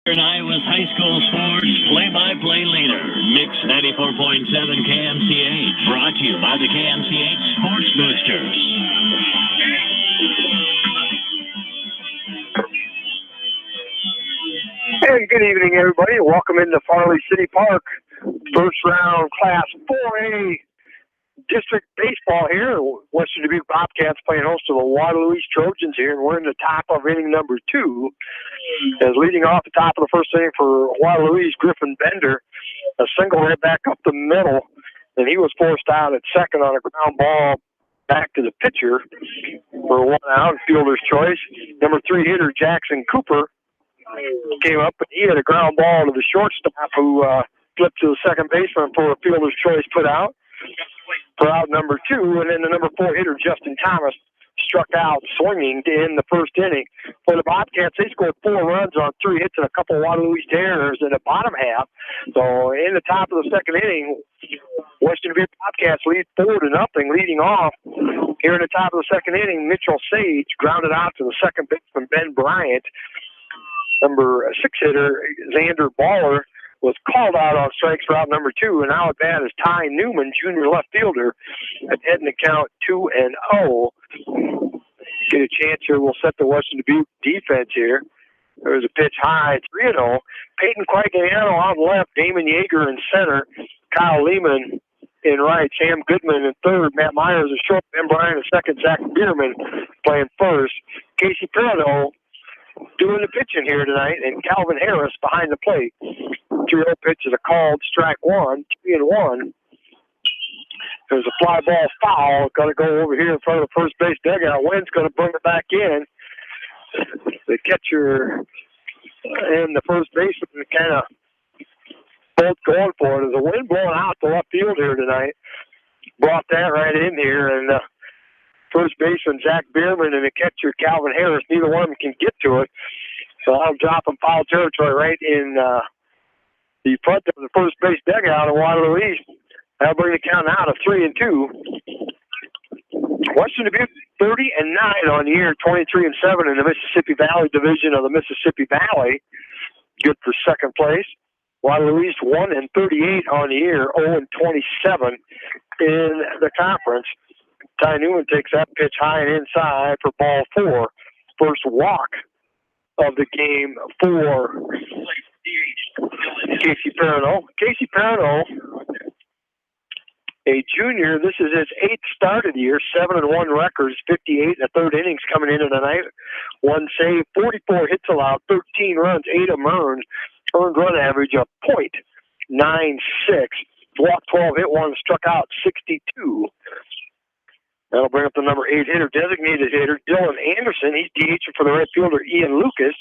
And Iowa's high school sports play-by-play leader, Mix 94.7 KMCH, brought to you by the KMCH Sports Boosters. Hey, good evening, everybody. Welcome into Farley City Park. First round Class 4A district baseball here. Western Dubuque Bobcats playing host to the Waterloo Trojans here, and we're in the top of inning number 2. As leading off the top of the first inning for Waterloo, Griffin Bender, a single hit back up the middle, and he was forced out at second on a ground ball back to the pitcher for 1 out, fielder's choice. Number 3 hitter Jackson Cooper came up, and he had a ground ball to the shortstop who flipped to the second baseman for a fielder's choice put out for out number 2. And then the number 4 hitter Justin Thomas struck out swinging to end the first inning. For the Bobcats, they scored 4 runs on 3 hits and a couple of Waterloo errors in the bottom half. So in the top of the second inning, Western Dubuque Bobcats lead 4-0, leading off. Here in the top of the second inning, Mitchell Sage grounded out to the second baseman Ben Bryant. Number 6 hitter Xander Baller was called out on strikes for out number 2, and now at bat is Ty Newman, junior left fielder, at heading the count 2-0. Get a chance here. We'll set the Western Dubuque defense here. There's a pitch high, 3-0. Peyton Quagliano out left, Damon Yeager in center, Kyle Lehman in right, Sam Goodman in third, Matt Myers in short, Ben Bryan in second, Zach Bierman playing first. Casey Perino doing the pitching here tonight, and Calvin Harris behind the plate. 3-0 pitch is a called strike 1, 3-1. There's a fly ball foul. Going to go over here in front of the first base dugout. Wynn's going to bring it back in. The catcher and the first baseman kind of both going for it. There's a wind blowing out the left field here tonight. Brought that right in here, and first baseman Zach Bierman and the catcher Calvin Harris, neither one of them can get to it. So I'll drop them foul territory right in the front of the first base dugout of Waterloo East. That'll bring the count out of 3-2. Western Dubuque 30-9 on the year, 23-7 in the Mississippi Valley division of the Mississippi Valley. Good for second place. Waterloo East 1-38 on the year, 0-27 in the conference. Ty Newman takes that pitch high and inside for ball 4. First walk of the game for Casey Perino. Casey Perino, a junior, this is his 8th start of the year, 7-1 records, 58 in the third innings coming into tonight. 1 save, 44 hits allowed, 13 runs, 8 of them earned run average of .96. Walked 12, hit 1, struck out 62. That'll bring up the number 8 hitter, designated hitter, Dylan Anderson. He's DH for the right fielder, Ian Lucas.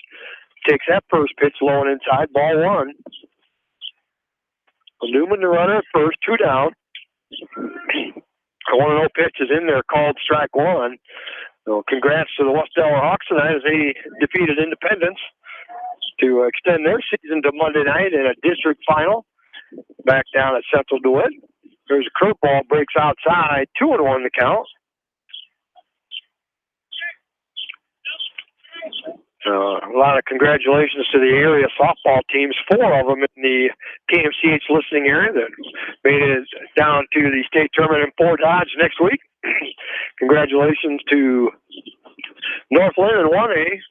Takes that first pitch low and inside, ball 1. Newman the runner at first, 2 down. A 1-0 pitch is in there, called strike 1. So congrats to the West Delaware Hawks tonight as they defeated Independence to extend their season to Monday night in a district final back down at Central DeWitt. There's a curveball, breaks outside, 2-1 the count. A lot of congratulations to the area softball teams, 4 of them in the KMCH listening area that made it down to the state tournament in Fort Dodge next week. Congratulations to Northland in 1A,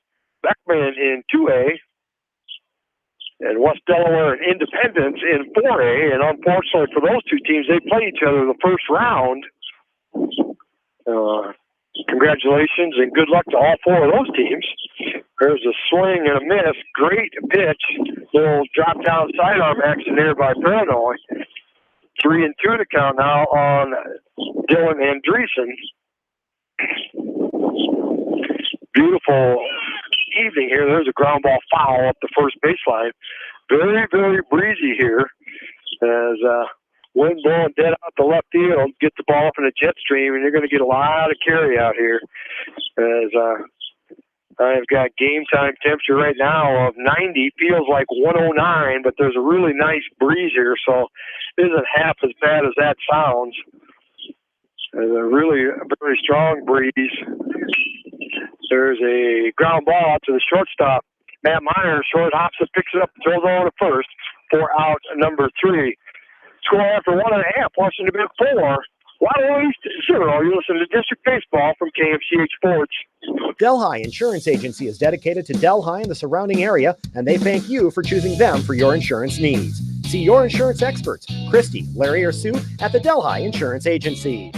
Beckman in 2A, and West Delaware and Independence in 4A. And unfortunately for those 2 teams, they play each other in the first round. Congratulations and good luck to all 4 of those teams. There's a swing and a miss. Great pitch. Little drop down sidearm action there by Perino. 3-2 to count now on Dylan Andreessen. Beautiful evening here. There's a ground ball foul up the first baseline. Very, very breezy here as wind blowing dead out the left field. Get the ball up in a jet stream, and you're going to get a lot of carry out here. As I've got game time temperature right now of 90. Feels like 109, but there's a really nice breeze here, so it isn't half as bad as that sounds. There's a really very strong breeze. There's a ground ball out to the shortstop, Matt Myers short hops it, picks it up, and throws over to first for out number 3. Score after 1.5, Washington Dubuque 4. Waterloo East 0. You listen to District Baseball from KMCH Sports. Delhi Insurance Agency is dedicated to Delhi and the surrounding area, and they thank you for choosing them for your insurance needs. See your insurance experts, Christy, Larry, or Sue, at the Delhi Insurance Agency.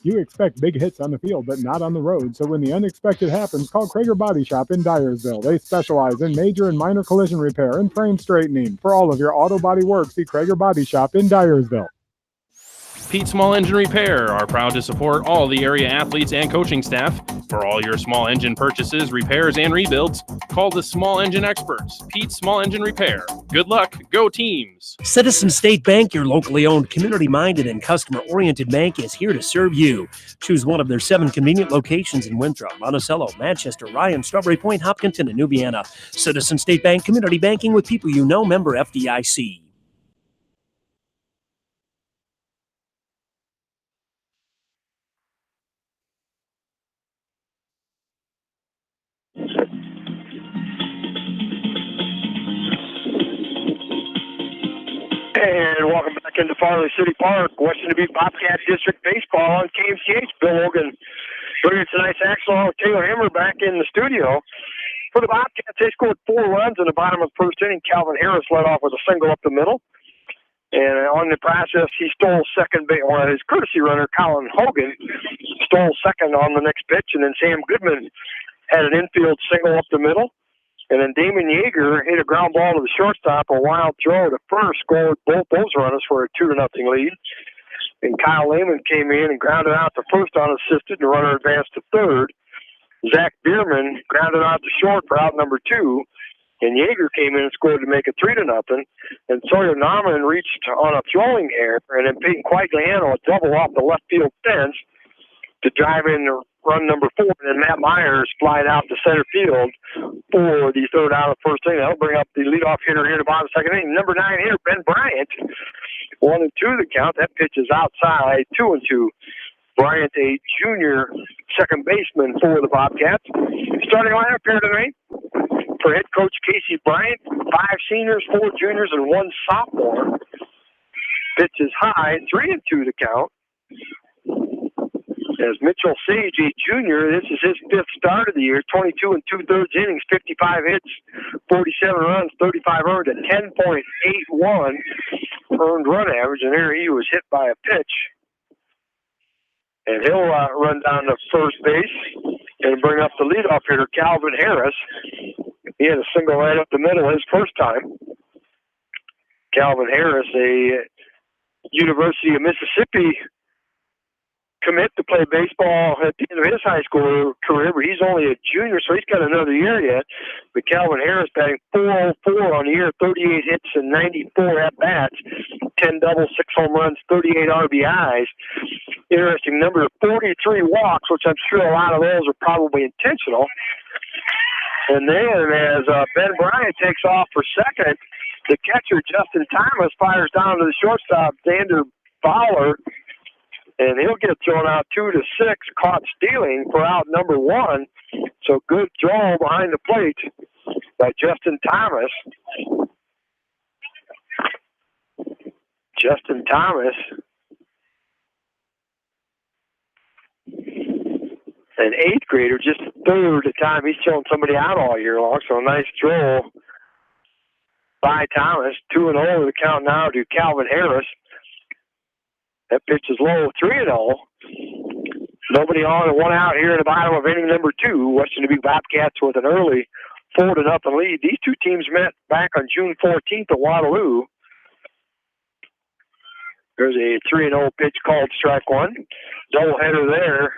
You expect big hits on the field, but not on the road. So when the unexpected happens, call Krager Body Shop in Dyersville. They specialize in major and minor collision repair and frame straightening. For all of your auto body work, see Krager Body Shop in Dyersville. Pete Small Engine Repair are proud to support all the area athletes and coaching staff. For all your small engine purchases, repairs, and rebuilds, call the Small Engine Experts, Pete Small Engine Repair. Good luck, go teams! Citizen State Bank, your locally owned, community-minded, and customer-oriented bank, is here to serve you. Choose one of their 7 convenient locations in Winthrop, Monticello, Manchester, Ryan, Strawberry Point, Hopkinton, and Nubiana. Citizen State Bank, community banking with people you know, member FDIC. And welcome back into Farley City Park, Western Dubuque Bobcat District Baseball on KMCH. Bill Logan bringing tonight's action along with Taylor Hammer back in the studio. For the Bobcats, they scored 4 runs in the bottom of the first inning. Calvin Harris led off with a single up the middle. And on the process, he stole second base. Well, his courtesy runner, Colin Hogan, stole second on the next pitch. And then Sam Goodman had an infield single up the middle. And then Damon Yeager hit a ground ball to the shortstop, a wild throw to first, scored both those runners for a 2-0 lead. And Kyle Lehman came in and grounded out to first unassisted, and the runner advanced to third. Zach Bierman grounded out to short for out number 2, and Yeager came in and scored to make it 3-0. And Sawyer Nauman reached on a throwing error, and then Peyton Quagliano a double off the left field fence to drive in run number 4, and then Matt Myers flied out to center field for the third out of the first inning. That'll bring up the leadoff hitter here to bottom of the second inning. Number 9 hitter, Ben Bryant, 1-2 the count. That pitch is outside, 2-2. Bryant, a junior second baseman for the Bobcats. Starting lineup here tonight for head coach Casey Bryant, 5 seniors, 4 juniors, and 1 sophomore. Pitch is high, 3-2 the count. As Mitchell Sage, a junior, this is his 5th start of the year, 22 2/3 innings, 55 hits, 47 runs, 35 earned, a 10.81 earned run average, and there he was hit by a pitch. And he'll run down to first base and bring up the leadoff hitter, Calvin Harris. He had a single right up the middle his first time. Calvin Harris, a University of Mississippi commit to play baseball at the end of his high school career, but he's only a junior, so he's got another year yet. But Calvin Harris batting .404 on the year, 38 hits and 94 at-bats, 10 doubles, 6 home runs, 38 RBIs. Interesting number, 43 walks, which I'm sure a lot of those are probably intentional. And then as Ben Bryant takes off for second, the catcher, Justin Thomas, fires down to the shortstop, Xander Fowler, and he'll get thrown out 2-6, caught stealing for out number 1. So good throw behind the plate by Justin Thomas. Justin Thomas, an 8th grader, just third time he's thrown somebody out all year long. So a nice throw by Thomas. 2-0 the count now to Calvin Harris. That pitch is low, 3-0. Nobody on and 1 out here in the bottom of inning number 2. Western Dubuque Bobcats with an early 4-0 lead. These two teams met back on June 14th at Waterloo. There's a 3-0 pitch called strike 1. Doubleheader there.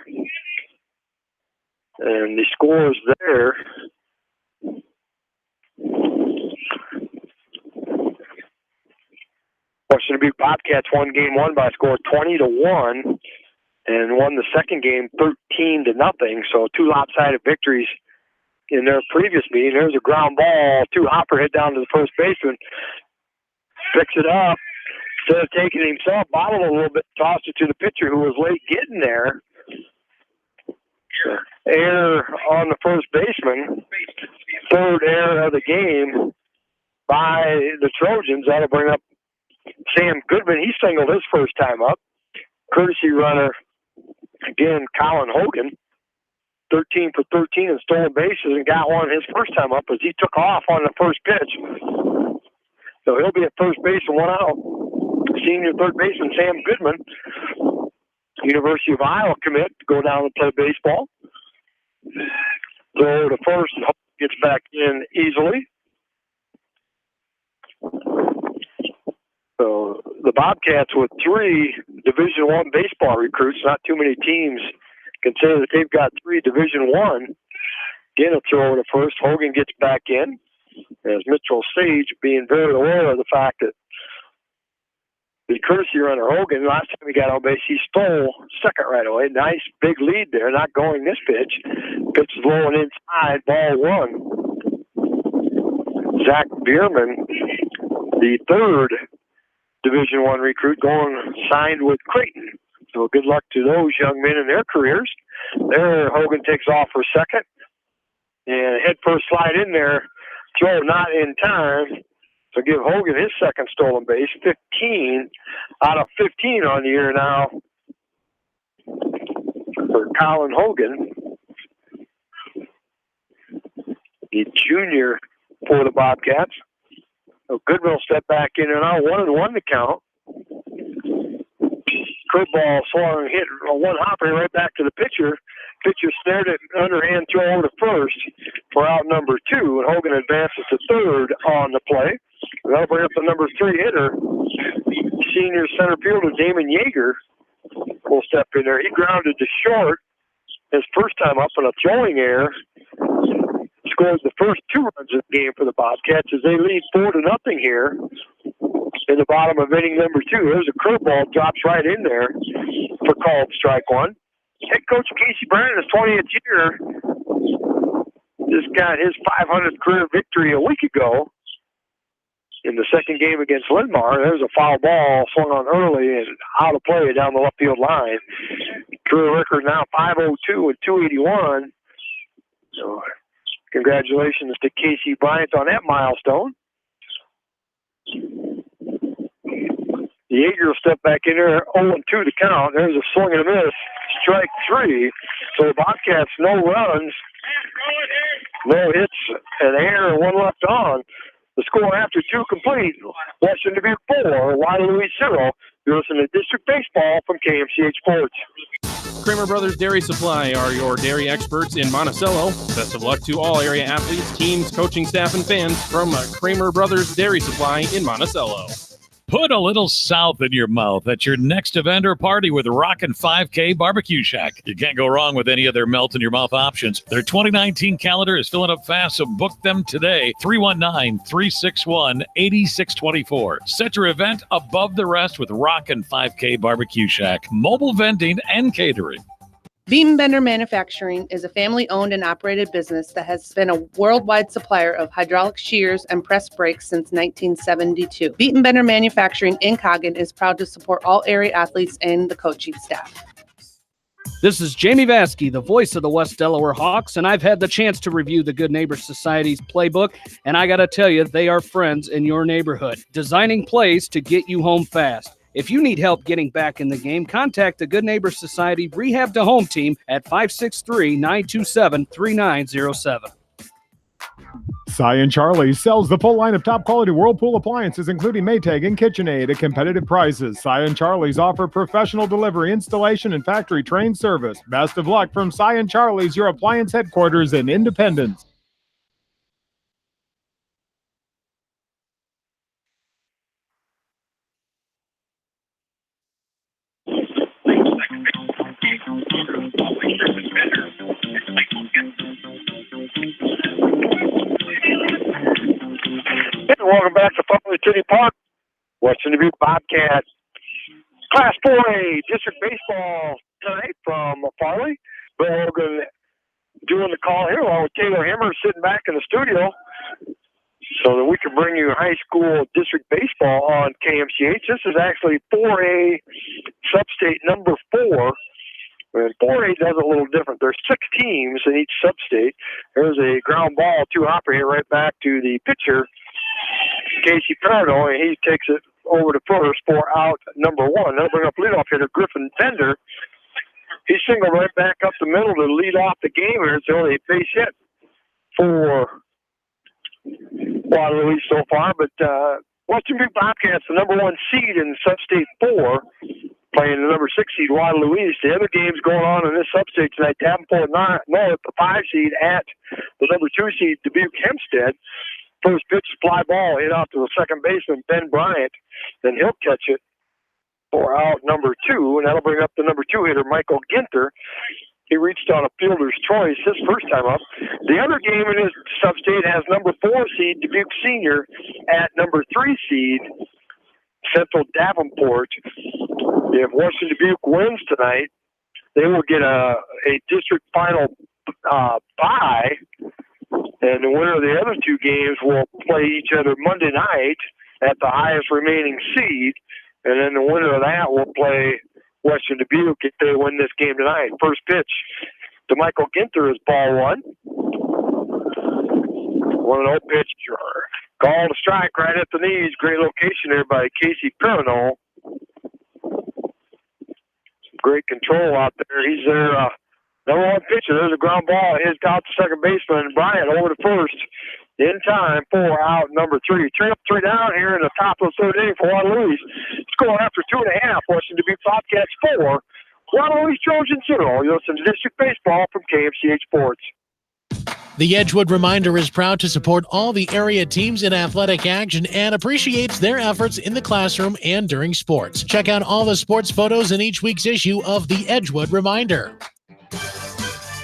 And the scores there. Western Dubuque Bobcats won game 1 by a score of 20-1 and won the second game 13-0. So 2 lopsided victories in their previous meeting. There's a ground ball, 2 hopper hit down to the first baseman. Picks it up. Instead of taking it himself, bobbled a little bit, tossed it to the pitcher who was late getting there. Error on the first baseman. Third error of the game by the Trojans. That'll bring up Sam Goodman. He singled his first time up. Courtesy runner, again, Colin Hogan. 13 for 13 in stolen bases and got one his first time up as he took off on the first pitch. So he'll be at first base and one out. Senior third baseman Sam Goodman, University of Iowa commit, to go down and play baseball. Throw to first and gets back in easily. So the Bobcats with 3 Division I baseball recruits, not too many teams can say that they've got 3 Division I. Again, a throw to first. Hogan gets back in as Mitchell Sage, being very aware of the fact that the courtesy runner Hogan, last time he got on base, he stole second right away. Nice big lead there, not going this pitch. Pitch is low and inside, ball 1. Zach Bierman, the 3rd Division I recruit, going signed with Creighton. So good luck to those young men in their careers. There, Hogan takes off for second. And head first slide in there. Throw not in time. So give Hogan his second stolen base. 15 out of 15 on the year now for Colin Hogan. The junior for the Bobcats. So Goodman will step back in and out. 1-1 to count. Curveball swung, hit a one hopper right back to the pitcher. Pitcher snared it, underhand throw over to first for out number 2, and Hogan advances to third on the play. And that'll bring up the number 3 hitter. Senior center fielder Damon Yeager will step in there. He grounded to short his first time up on a throwing error. Scores the first 2 runs of the game for the Bobcats as they lead 4-0 here in the bottom of inning number 2. There's a curveball, drops right in there for called strike 1. Head coach Casey Brennan, his 20th year, just got his 500th career victory a week ago in the second game against Lindmar. There's a foul ball swung on early and out of play down the left field line. Career record now 502 and 281. So congratulations to Casey Bryant on that milestone. Yeager will step back in there, 0-2 to count. There's a swing and a miss, strike 3. So the Bobcats, no runs, no hits, an error, and 1 left on. The score after 2 complete, Western Dubuque 4, Waterloo 0. You're listening to District Baseball from KMCH Sports. Kramer Brothers Dairy Supply are your dairy experts in Monticello. Best of luck to all area athletes, teams, coaching staff, and fans from Kramer Brothers Dairy Supply in Monticello. Put a little south in your mouth at your next event or party with Rockin' 5K Barbecue Shack. You can't go wrong with any of their melt-in-your-mouth options. Their 2019 calendar is filling up fast, so book them today. 319-361-8624. Set your event above the rest with Rockin' 5K Barbecue Shack. Mobile vending and catering. Beaton Bender Manufacturing is a family-owned and operated business that has been a worldwide supplier of hydraulic shears and press brakes since 1972. Beaton Bender Manufacturing in Coggan is proud to support all area athletes and the coaching staff. This is Jamie Vaskey, the voice of the West Delaware Hawks, and I've had the chance to review the Good Neighbor Society's playbook, and I got to tell you, they are friends in your neighborhood, designing plays to get you home fast. If you need help getting back in the game, contact the Good Neighbor Society Rehab to Home team at 563-927-3907. Cy and Charlie sells the full line of top quality Whirlpool appliances, including Maytag and KitchenAid at competitive prices. Cy and Charlie's offer professional delivery, installation, and factory trained service. Best of luck from Cy and Charlie's, your appliance headquarters in Independence. Welcome back to Farley City Park. Western Dubuque Bobcats Class 4A District Baseball tonight from Farley. Bill Hogan doing the call here along with Taylor Hammer sitting back in the studio so that we can bring you high school district baseball on KMCH. This is actually 4A Substate number 4 And 4A does it a little different. There's 6 teams in each sub-state. There's a ground ball, 2-hopper here right back to the pitcher, Casey Parado, and he takes it over to first for out number 1. That'll bring up leadoff hitter Griffin Fender. He singled right back up the middle to lead off the game here. It's only a base hit for Waterloo so far, but Western Dubuque Bobcats, the number 1 seed in Sub-State 4, playing the number 6 seed Waterloo East. The other games going on in this sub-state tonight, Davenport North, the 5 seed at the number 2 seed Dubuque Hempstead. First pitch, fly ball, hit out to the second baseman, Ben Bryant. Then he'll catch it for out number 2, and that'll bring up the number 2 hitter, Michael Ginter. He reached on a fielder's choice his first time up. The other game in his sub-state has number 4 seed Dubuque Senior at number 3 seed Central Davenport. If Western Dubuque wins tonight, they will get a district final bye, and the winner of the other 2 games will play each other Monday night at the highest remaining seed, and then the winner of that will play Western Dubuque if they win this game tonight. First pitch to Michael Ginter is ball 1. 1-0 pitch. Call to strike right at the knees. Great location there by Casey Parano. Great control out there. He's their number 1 pitcher. There's a ground ball. Hit out to second baseman. Bryant over to first. In time for out number 3. 3 up, 3 down here in the top of the 3rd inning for Waterloo. Score after 2.5. Western Dubuque Bobcats 4. Waterloo Trojans 0. You listen to District Baseball from KMCH Sports. The Edgewood Reminder is proud to support all the area teams in athletic action and appreciates their efforts in the classroom and during sports. Check out all the sports photos in each week's issue of the Edgewood Reminder.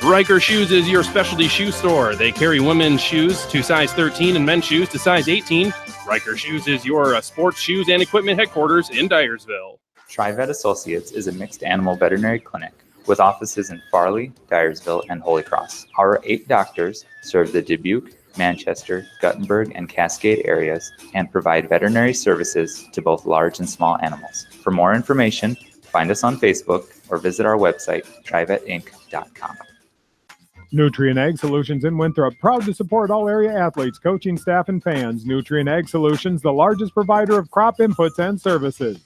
Riker Shoes is your specialty shoe store. They carry women's shoes to size 13 and men's shoes to size 18. Riker Shoes is your sports shoes and equipment headquarters in Dyersville. TriVet Associates is a mixed animal veterinary clinic with offices in Farley, Dyersville, and Holy Cross. Our 8 doctors serve the Dubuque, Manchester, Guttenberg, and Cascade areas and provide veterinary services to both large and small animals. For more information, find us on Facebook or visit our website, trivetinc.com. Nutrient Ag Solutions in Winthrop, proud to support all area athletes, coaching staff, and fans. Nutrient Ag Solutions, the largest provider of crop inputs and services.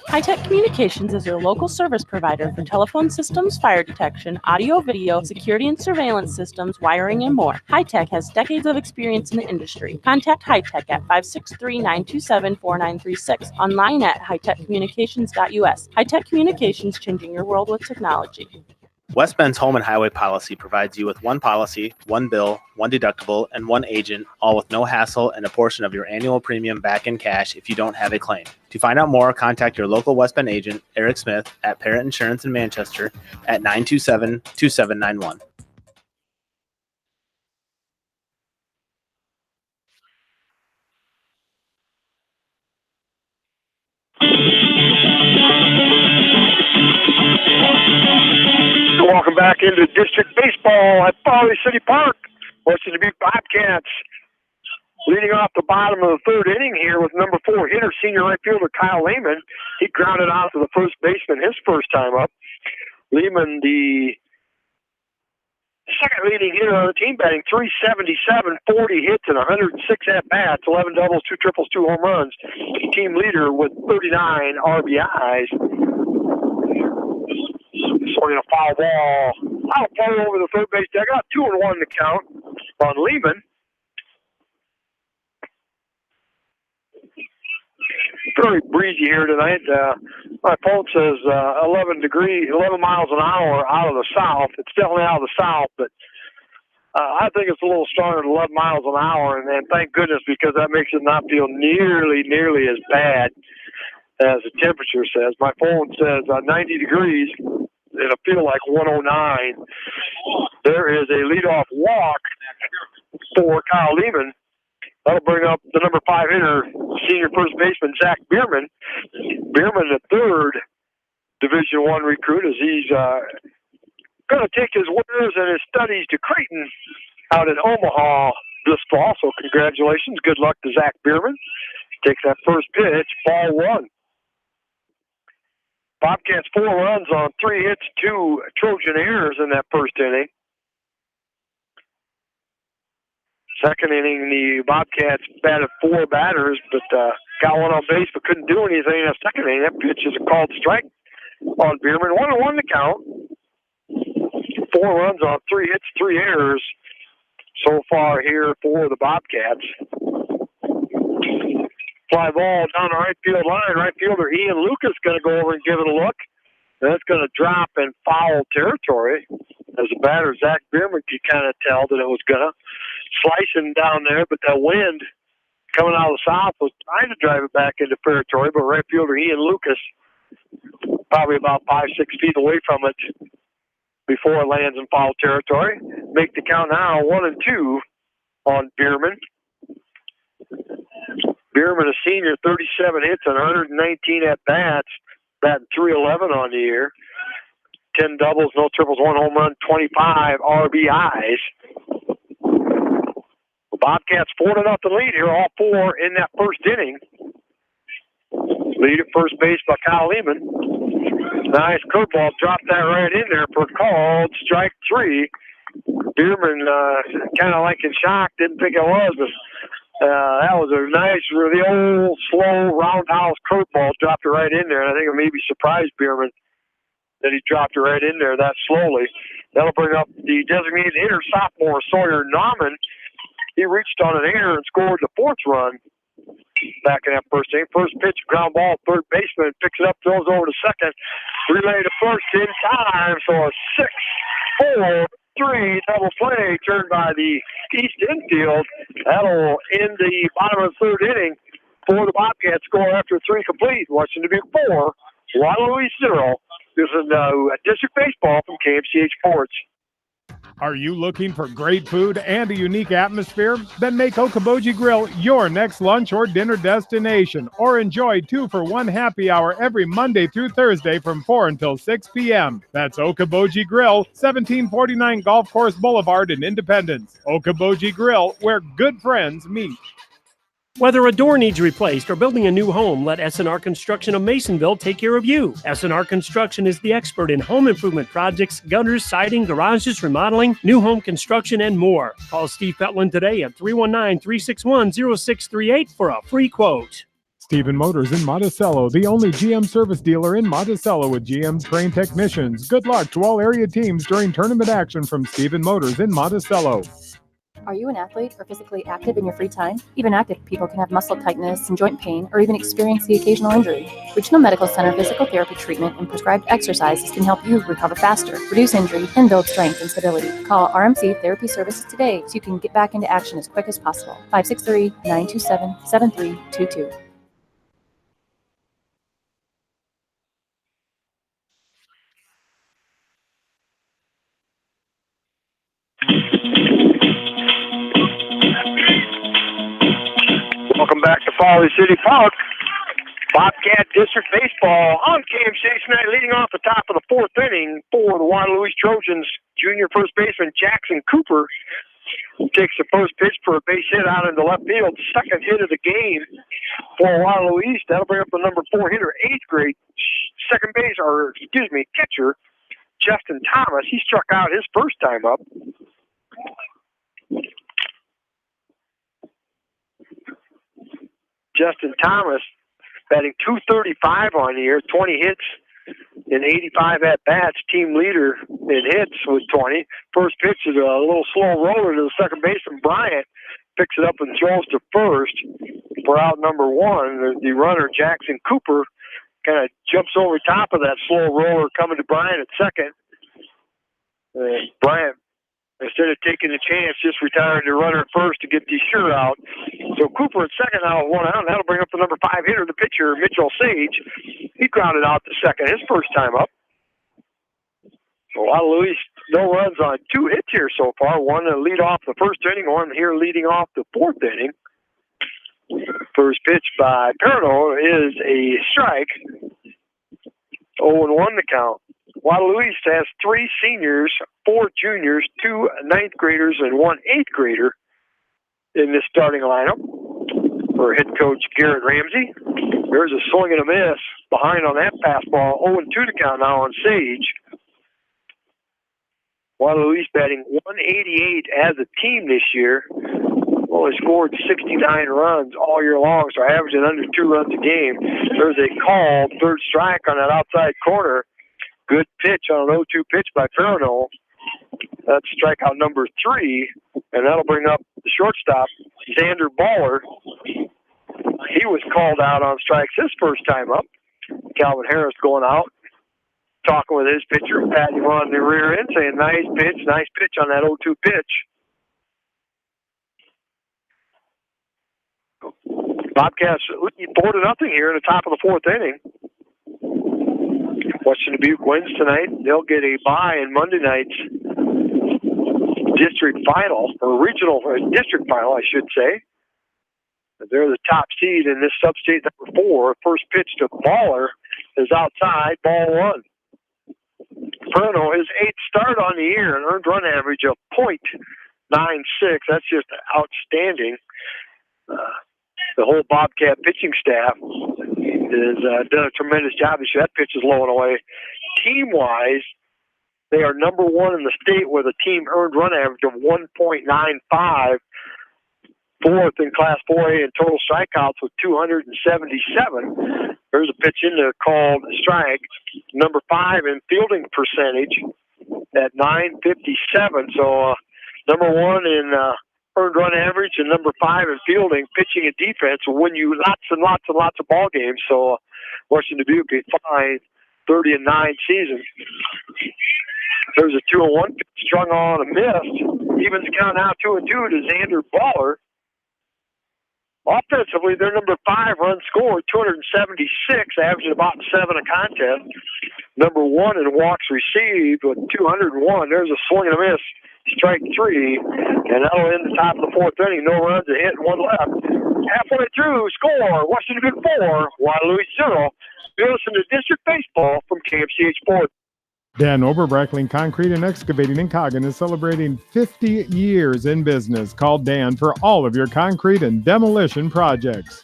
High-Tech Communications is your local service provider for telephone systems, fire detection, audio, video, security and surveillance systems, wiring, and more. High-Tech has decades of experience in the industry. Contact High-Tech at 563-927-4936. Online at hightechcommunications.us. High-Tech Communications, changing your world with technology. West Bend's home and highway policy provides you with one policy, one bill, one deductible, and one agent, all with no hassle and a portion of your annual premium back in cash if you don't have a claim. To find out more, contact your local West Bend agent, Eric Smith, at Parent Insurance in Manchester at 927-2791. Welcome back into District Baseball at Farley City Park. Western Dubuque Bobcats leading off the bottom of the 3rd inning here with number 4 hitter, senior right fielder Kyle Lehman. He grounded out to the first baseman his first time up. Lehman, the second leading hitter on the team, batting .377, 40 hits and 106 at-bats, 11 doubles, 2 triples, 2 home runs. Team leader with 39 RBIs. Swinging a foul ball. Foul ball over the third base dugout. 2-1 to count on Lehman. Very breezy here tonight. My phone says 11 miles an hour out of the south. It's definitely out of the south, but I think it's a little stronger than 11 miles an hour, and thank goodness, because that makes it not feel nearly as bad as the temperature says. My phone says 90 degrees. It'll feel like 109. There is a leadoff walk for Kyle Lehman. That'll bring up the number 5 hitter, senior first baseman Zach Bierman. Bierman, the 3rd Division I recruit, as he's going to take his wares and his studies to Creighton out in Omaha this fall. So congratulations. Good luck to Zach Bierman. Takes that first pitch, ball 1. Bobcats 4 runs on 3 hits, 2 Trojan errors in that first inning. Second inning, the Bobcats batted 4 batters, but got one on base, but couldn't do anything in the second inning. That pitch is a called strike on Bierman. 1-1 to count. 4 runs on 3 hits, 3 errors so far here for the Bobcats. Fly ball down the right field line. Right fielder Ian Lucas going to go over and give it a look. That's going to drop in foul territory. As the batter, Zach Bierman, could kind of tell that it was going to. Slicing down there, but that wind coming out of the south was trying to drive it back into territory, but right fielder Ian Lucas probably about 5-6 feet away from it before it lands in foul territory. Make the count now 1-2 on Bierman. Bierman, a senior, 37 hits and 119 at-bats, batting .311 on the year. 10 doubles, no triples, 1 home run, 25 RBIs. The Bobcats 4-0 lead here, all 4 in that first inning. Lead at first base by Kyle Lehman. Nice curveball, dropped that right in there for called strike 3. Bierman kind of like in shock, didn't think it was, but that was a nice, really old, slow, roundhouse curveball, dropped it right in there, and I think it maybe surprised Bierman that he dropped it right in there that slowly. That'll bring up the designated hitter, sophomore Sawyer Nauman. He reached on an error and scored the 4th run back in that first inning. First pitch, ground ball, third baseman picks it up, throws over to second. Relay to first in time, so a 6-4-3 double play turned by the East infield. That'll end the bottom of the 3rd inning for the Bobcats. Score after 3 complete. Washington Dubuque 4, Waterloo 0. This is District Baseball from KMCH Sports. Are you looking for great food and a unique atmosphere? Then make Okoboji Grill your next lunch or dinner destination, or enjoy 2-for-1 happy hour every Monday through Thursday from 4 until 6 p.m. That's Okoboji Grill, 1749 Golf Course Boulevard in Independence. Okoboji Grill, where good friends meet. Whether a door needs replaced or building a new home, let S&R Construction of Masonville take care of you. S&R Construction is the expert in home improvement projects, gutters, siding, garages, remodeling, new home construction, and more. Call Steve Fetland today at 319-361-0638 for a free quote. Stephen Motors in Monticello, the only GM service dealer in Monticello with GM trained technicians. Good luck to all area teams during tournament action from Stephen Motors in Monticello. Are you an athlete or physically active in your free time? Even active people can have muscle tightness and joint pain or even experience the occasional injury. Regional Medical Center physical therapy treatment and prescribed exercises can help you recover faster, reduce injury, and build strength and stability. Call RMC Therapy Services today so you can get back into action as quick as possible. 563-927-7322. Welcome back to Farley City Park. Bobcat District Baseball on KMCH tonight, leading off the top of the 4th inning for the Waterloo Trojans. Junior first baseman Jackson Cooper takes the first pitch for a base hit out into left field. Second hit of the game for Waterloo East. That'll bring up the number 4 hitter, 8th grade catcher Justin Thomas. He struck out his first time up. Justin Thomas batting .235 on the year, 20 hits in 85 at-bats, team leader in hits with 20. First pitch is a little slow roller to the second baseman. Bryant picks it up and throws to first for out number 1. The runner, Jackson Cooper, kind of jumps over top of that slow roller coming to Bryant at second. Bryant, instead of taking the chance, just retired the runner at first to get the sure out. So Cooper at second now with 1 out, and that'll bring up the number 5 hitter, the pitcher, Mitchell Sage. He grounded out to second his first time up. So Waterloo East, no runs on 2 hits here so far. One to lead off the first inning, one here leading off the 4th inning. First pitch by Perno is a strike. 0-1 to count. Waterloo East has 3 seniors, 4 juniors, 2 9th graders, and 1 8th grader in this starting lineup. for head coach Garrett Ramsey. There's a swing and a miss behind on that fastball. 0-2 to count now on Sage. Waterloo East batting 188 as a team this year. Only scored 69 runs all year long, so averaging under 2 runs a game. There's a call, third strike on that outside corner. Good pitch on an 0-2 pitch by Farino. That's strikeout number 3, and that'll bring up the shortstop, Xander Baller. He was called out on strikes his first time up. Calvin Harris going out, talking with his pitcher, patting him on the rear end, saying, nice pitch on that 0-2 pitch. Bobcats lead 4-0 here in the top of the 4th inning. Western Dubuque wins tonight. They'll get a bye in Monday night's district final, or regional district final, I should say. They're the top seed in this sub-state number 4. First pitch to Baller is outside, ball 1. Perno, his 8th start on the year, an earned run average of .96. That's just outstanding. The whole Bobcat pitching staff has done a tremendous job this year. That pitch is low and away. Team-wise, they are number 1 in the state with a team earned run average of 1.95. 4th in Class 4A in total strikeouts with 277. There's a pitch in there called strike. Number 5 in fielding percentage at 957. So number 1 in earned run average and number 5 in fielding, pitching and defense will win you lots and lots and lots of ball games. So Western Dubuque a fine 30-9 season. There's a 2-1 pitch strung on a miss. Evens count now 2-2 to Xander Baller. Offensively, they're number 5 run scored, 276, averaging about 7 a contest. Number 1 in walks received with 201. There's a swing and a miss, strike 3, and that'll end the top of the 4th inning. No runs, a hit, 1 left. Halfway through, score, Western Dubuque 4, Waterloo 0. You're listening to District Baseball from KMCH Sports. Dan Oberbrackling Concrete and Excavating in Coggin is celebrating 50 years in business. Call Dan for all of your concrete and demolition projects.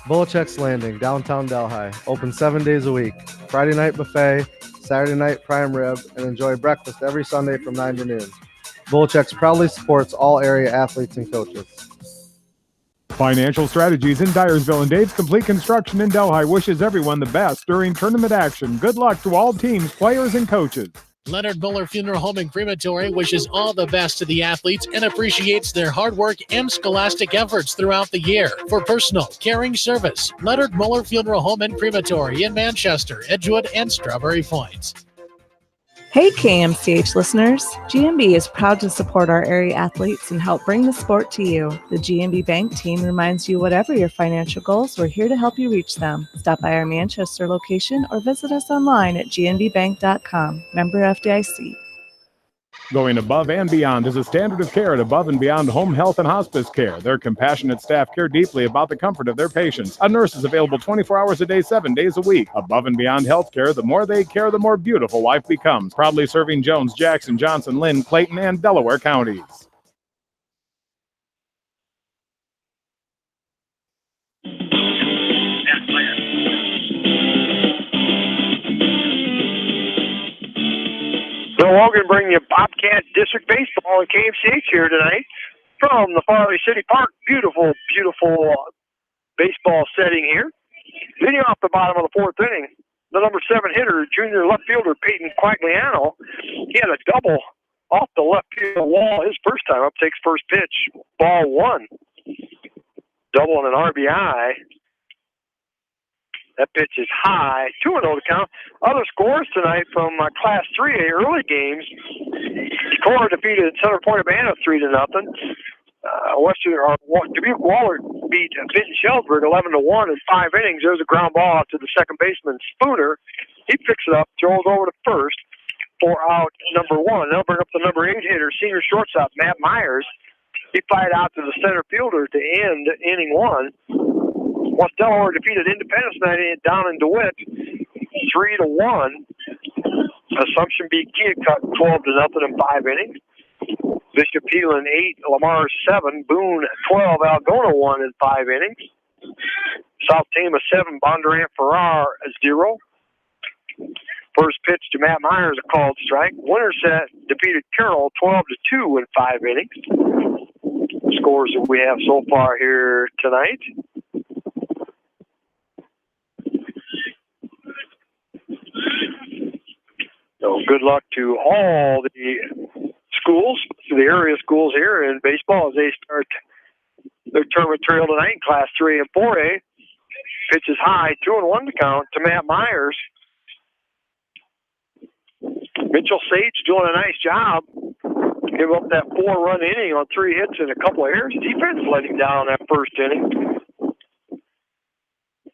Volachek's Landing, downtown Delhi. Open 7 days a week. Friday night buffet, Saturday night prime rib, and enjoy breakfast every Sunday from 9 to noon. Volachek's proudly supports all area athletes and coaches. Financial Strategies in Dyersville and Dave's Complete Construction in Delhi wishes everyone the best during tournament action. Good luck to all teams, players, and coaches. Leonard Muller Funeral Home and Crematory wishes all the best to the athletes and appreciates their hard work and scholastic efforts throughout the year. For personal, caring service, Leonard Muller Funeral Home and Crematory in Manchester, Edgewood, and Strawberry Points. Hey KMCH listeners, GMB is proud to support our area athletes and help bring the sport to you. The GMB Bank team reminds you whatever your financial goals, we're here to help you reach them. Stop by our Manchester location or visit us online at gnbbank.com. Member FDIC. Going above and beyond is a standard of care at Above and Beyond Home Health and Hospice Care. Their compassionate staff care deeply about the comfort of their patients. A nurse is available 24 hours a day, 7 days a week. Above and Beyond Healthcare, the more they care, the more beautiful life becomes. Proudly serving Jones, Jackson, Johnson, Lynn, Clayton, and Delaware counties. Bill Logan bringing you Bobcat District Baseball and KMCH here tonight from the Farley City Park. Beautiful, beautiful baseball setting here. Leading off the bottom of the 4th inning, the number 7 hitter, junior left fielder Peyton Quagliano. He had a double off the left field wall his first time up, takes first pitch, ball 1. Double and an RBI. That pitch is high, 2-0 to count. Other scores tonight from Class 3A early games. Decorah defeated Center Point Urbana 3-0. Dubuque Waller beat Vinton Shelburne 11-1 in 5 innings. There's a ground ball out to the second baseman Spooner. He picks it up, throws over to first for out number 1. They'll bring up the number 8 hitter, senior shortstop Matt Myers. He fired out to the center fielder to end inning 1. West Delaware defeated Independence tonight down in DeWitt 3-1. Assumption beat Keokuk 12-0 in 5 innings. Bishop Heelan 8, Lamar 7, Boone 12, Algona 1 in 5 innings. South Tama 7, Bondurant Farrar 0. First pitch to Matt Myers, a called strike. Winterset defeated Carroll 12-2 in 5 innings. Scores that we have so far here tonight. So good luck to all the schools, to the area schools here in baseball as they start their tournament trail tonight in Class 3 and 4A. Pitch is high, 2-1 to count to Matt Myers. Mitchell Sage doing a nice job. Give up that 4-run inning on 3 hits and a couple of errors. Defense let him down that first inning.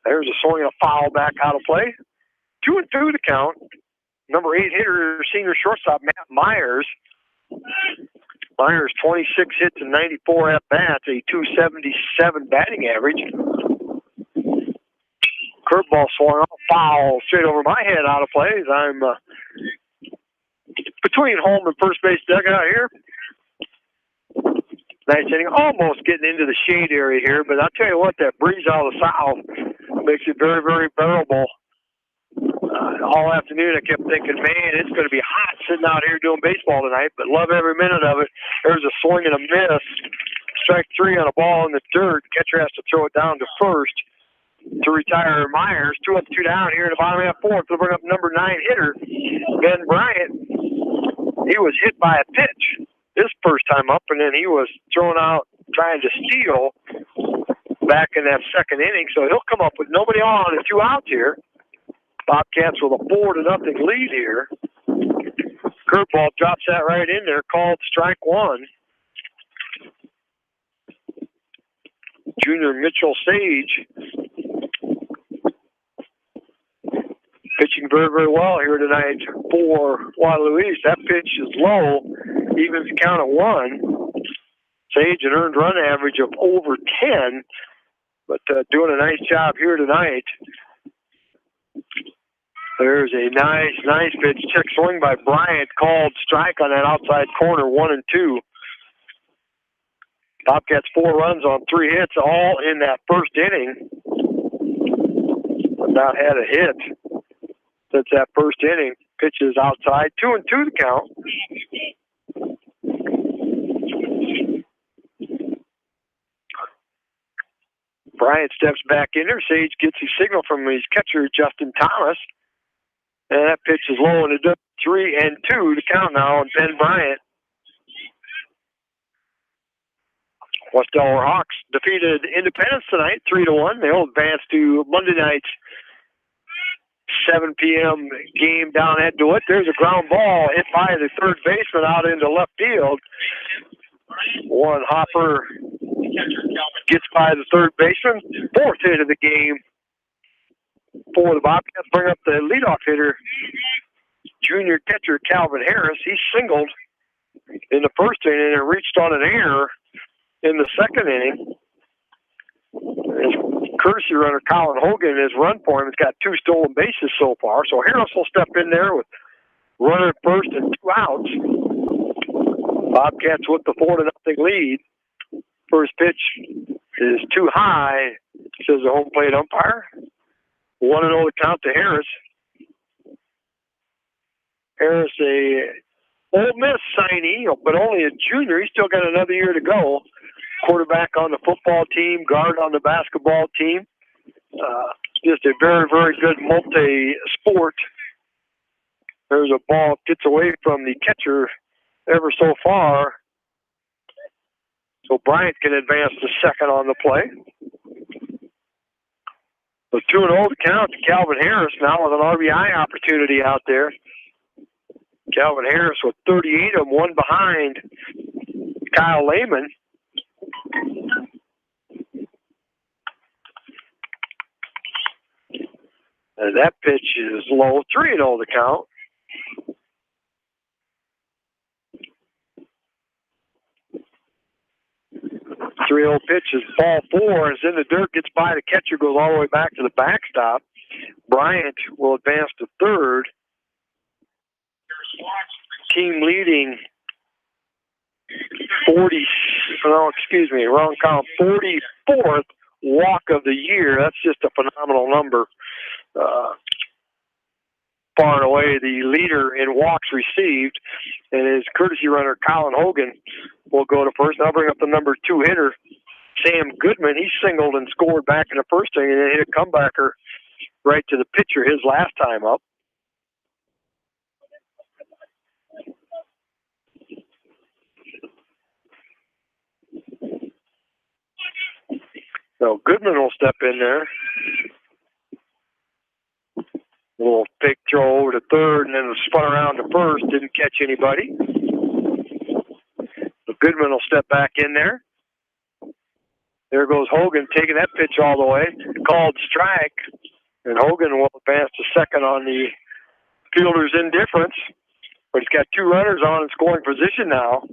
There's a swing and a foul back out of play. 2-2 to count. Number 8 hitter, senior shortstop Matt Myers. Myers 26 hits and 94 at bats, a 277 batting average. Curveball swung off, foul straight over my head out of play as I'm between home and first base dugout here. Nice inning, almost getting into the shade area here, but I'll tell you what, that breeze out of the south makes it very, very bearable. All afternoon I kept thinking, man, it's going to be hot sitting out here doing baseball tonight, but love every minute of it. There's a swing and a miss. Strike 3 on a ball in the dirt. Catcher has to throw it down to first to retire Myers. 2 up, 2 down here in the bottom half fourth. They'll bring up number 9 hitter, Ben Bryant. He was hit by a pitch his first time up, and then he was thrown out trying to steal back in that second inning. So he'll come up with nobody on and 2 outs here. Bobcats with a 4-0 lead here. Curveball drops that right in there, called strike 1. Junior Mitchell Sage pitching very, very well here tonight for Waterloo East. That pitch is low, evens the count at 1. Sage an earned run average of over 10, but doing a nice job here tonight. There's a nice pitch. Check swing by Bryant, called strike on that outside corner, 1-2. Bobcats 4 runs on 3 hits, all in that first inning. Have not had a hit since that first inning. Pitch is outside, 2-2 to count. Bryant steps back in there. Sage gets his signal from his catcher, Justin Thomas. And that pitch is low, and it's 3-2 to count now on Ben Bryant. West Delaware Hawks defeated Independence tonight, 3-1. They'll advance to Monday night's 7 p.m. game down at DeWitt. There's a ground ball hit by the third baseman out into left field. Warren Hopper gets by the third baseman. 4th hit of the game for the Bobcats. Bring up the leadoff hitter, junior catcher Calvin Harris. He singled in the first inning and reached on an error in the second inning. His courtesy runner, Colin Hogan, has run for him. He's got 2 stolen bases so far. So Harris will step in there with runner at first and 2 outs. Bobcats with the 4-0 lead. First pitch is too high, says the home plate umpire. 1-0 to count to Harris. Harris, a Ole Miss signee, but only a junior. He's still got another year to go. Quarterback on the football team, guard on the basketball team. Just a very, very good multi-sport. There's a ball gets away from the catcher ever so far. So Bryant can advance to second on the play. So 2-0 to count to Calvin Harris now with an RBI opportunity out there. Calvin Harris with 38 of them, 1 behind Kyle Lehman. And that pitch is low, 3-0 to count. .30 pitch is ball 4. It's in the dirt, gets by the catcher, goes all the way back to the backstop. Bryant will advance to third. Team leading wrong count, 44th walk of the year. That's just a phenomenal number. Far and away the leader in walks received, and his courtesy runner Colin Hogan will go to first. I'll bring up the number 2 hitter, Sam Goodman. He singled and scored back in the first inning, and then hit a comebacker right to the pitcher his last time up. So Goodman will step in there. A little fake throw over to third, and then spun around to first. Didn't catch anybody. So Goodman will step back in there. There goes Hogan taking that pitch all the way. Called strike. And Hogan will advance to second on the fielder's indifference. But he's got 2 runners on in scoring position now.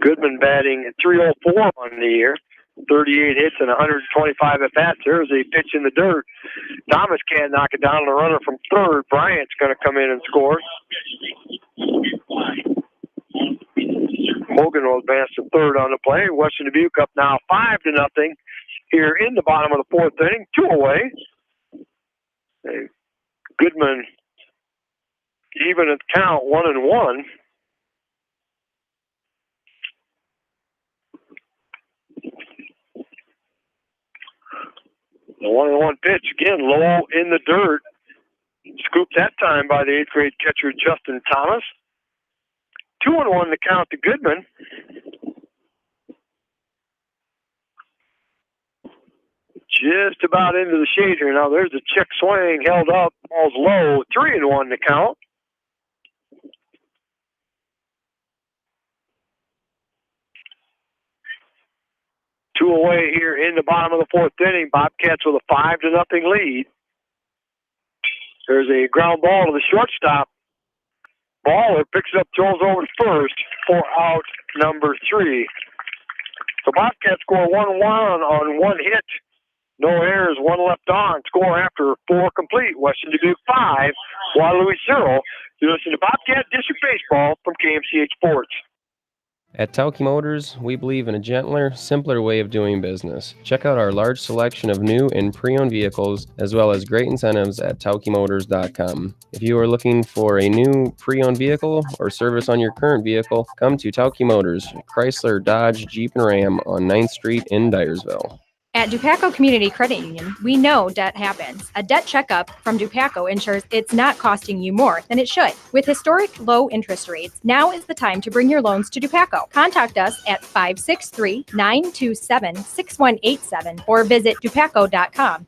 Goodman batting at .304 on the year. 38 hits and 125 at-bats. There's a pitch in the dirt. Thomas can't knock it down. The runner from third, Bryant's going to come in and score. Hogan will advance to third on the play. Western Dubuque up now 5-0 here in the bottom of the 4th inning. 2 away. Goodman even at count, 1-1. The 1-1 pitch, again, low in the dirt. Scooped that time by the 8th grade catcher, Justin Thomas. 2-1 to count to Goodman. Just about into the shade here. Now there's a check swing held up. Ball's low. 3-1 to count. Two away here in the bottom of the 4th inning. Bobcats with a 5-0 lead. There's a ground ball to the shortstop. Baller picks it up, throws over to first for out number 3. So Bobcats score 1-1 on 1 hit. No errors, 1 left on. Score after 4 complete. Western Dubuque 5, Waterloo 0. You listen to Bobcat District Baseball from KMCH Sports. At Tauke Motors, we believe in a gentler, simpler way of doing business. Check out our large selection of new and pre-owned vehicles, as well as great incentives at taukemotors.com. If you are looking for a new pre-owned vehicle or service on your current vehicle, come to Tauke Motors, Chrysler, Dodge, Jeep, and Ram on 9th Street in Dyersville. At Dupaco Community Credit Union, we know debt happens. A debt checkup from Dupaco ensures it's not costing you more than it should. With historic low interest rates, now is the time to bring your loans to Dupaco. Contact us at 563-927-6187 or visit dupaco.com.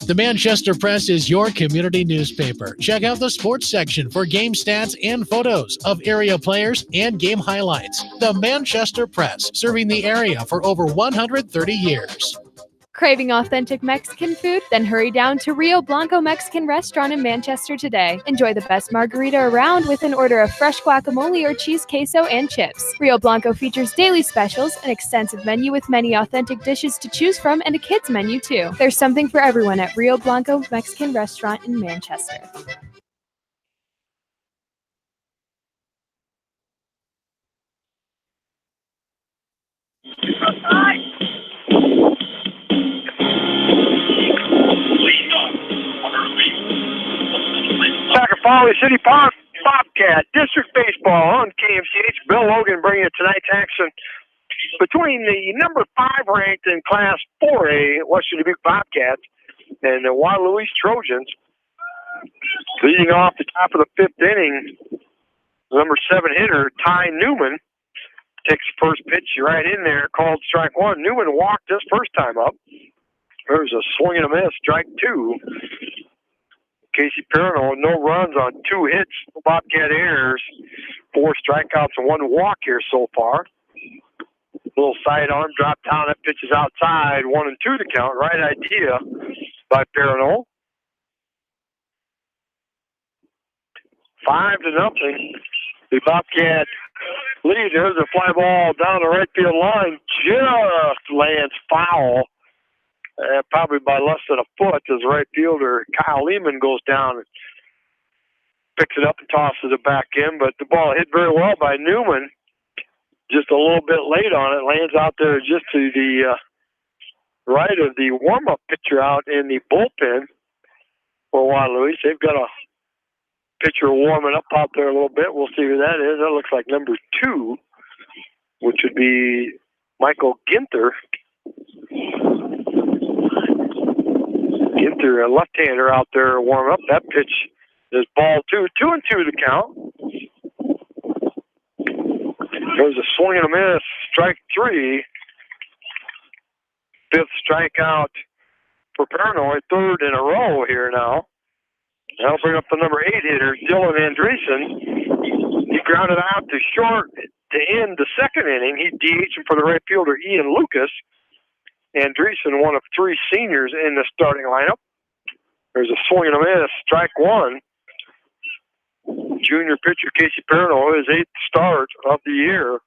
The Manchester Press is your community newspaper. Check out the sports section for game stats and photos of area players and game highlights. The Manchester Press, serving the area for over 130 years. Craving authentic Mexican food? Then hurry down to Rio Blanco Mexican Restaurant in Manchester today. Enjoy the best margarita around with an order of fresh guacamole or cheese queso and chips. Rio Blanco features daily specials, an extensive menu with many authentic dishes to choose from, and a kids menu too. There's something for everyone at Rio Blanco Mexican Restaurant in Manchester. Folly City Park, Bobcat District Baseball on KMCH. Bill Logan bringing you tonight's action between the number 5 ranked in Class 4A Western Dubuque Bobcats and the Waterloo East Trojans. Leading off the top of the 5th inning, number 7 hitter Ty Newman takes the first pitch right in there, called strike 1. Newman walked his first time up. There's a swing and a miss, strike 2. Casey Perino, no runs on 2 hits, Bobcat errors, 4 strikeouts and 1 walk here so far. Little sidearm drop down, that pitch is outside, 1-2 to count. Right idea by Perino. 5-0. The Bobcat lead. There's a fly ball down the right field line, just lands foul. Probably by less than a foot as right fielder Kyle Lehman goes down and picks it up and tosses it back in, but the ball hit very well by Newman. Just a little bit late on it. Lands out there just to the right of the warm-up pitcher out in the bullpen for Waterloo. They've got a pitcher warming up out there a little bit. We'll see who that is. That looks like number 2, which would be Michael Ginther. Ginther, a left-hander out there warming up. That pitch is ball 2. 2-2 the count. There's a swing and a miss. Strike 3. 5th strikeout for Paranoid. 3rd in a row here now. That'll bring up the number 8 hitter, Dylan Andreessen. He grounded out to short to end the 2nd inning. He DH'd for the right fielder, Ian Lucas. Andreessen, one of 3 seniors in the starting lineup. There's a swing and a miss. Strike 1. Junior pitcher Casey Parano, his 8th start of the year.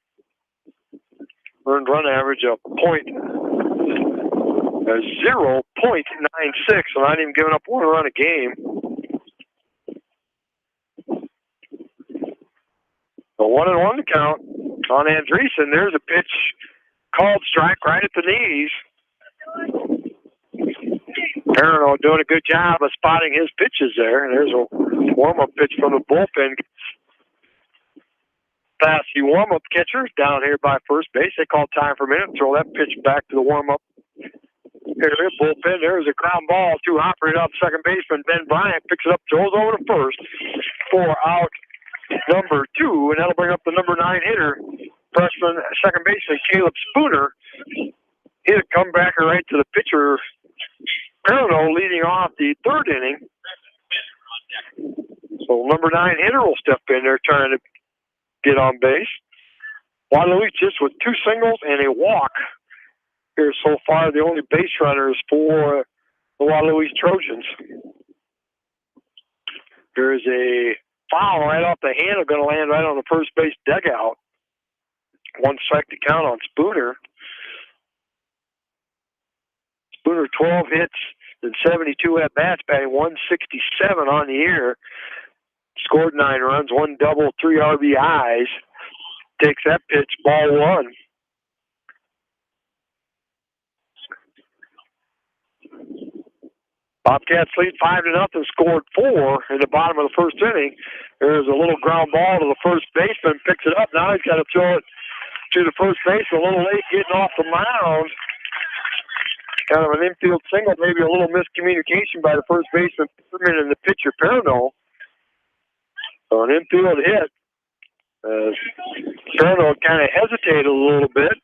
Earned run average of 0.96, so not even giving up 1 run a game. So 1-1 to count on Andreessen. There's a pitch called strike right at the knees. Parano doing a good job of spotting his pitches there. There's a warm-up pitch from the bullpen. Past the warm-up catcher down here by first base. They call time for a minute. Throw that pitch back to the warm-up area bullpen. There's a ground ball. 2 operated off second baseman. Ben Bryant picks it up, throws over to first for out number 2, and that'll bring up the number 9 hitter, freshman second baseman Caleb Spooner. He'd a comebacker right to the pitcher. Parano leading off the 3rd inning. So number 9 hitter will step in there trying to get on base. Waterloo just with 2 singles and a walk here so far. The only base runners for the Waterloo Trojans. There's a foul right off the handle, going to land right on the first base dugout. 1 strike to count on Spooner. Spooner 12 hits and 72 at bats, batting 167 on the year. Scored 9 runs, 1 double, 3 RBIs. Takes that pitch, ball 1. Bobcats lead 5-0, scored 4 in the bottom of the first inning. There's a little ground ball to the first baseman, picks it up. Now he's got to throw it to the first base. A little late getting off the mound. Kind of an infield single, maybe a little miscommunication by the first baseman and the pitcher Parano. So an infield hit. Parano kind of hesitated a little bit,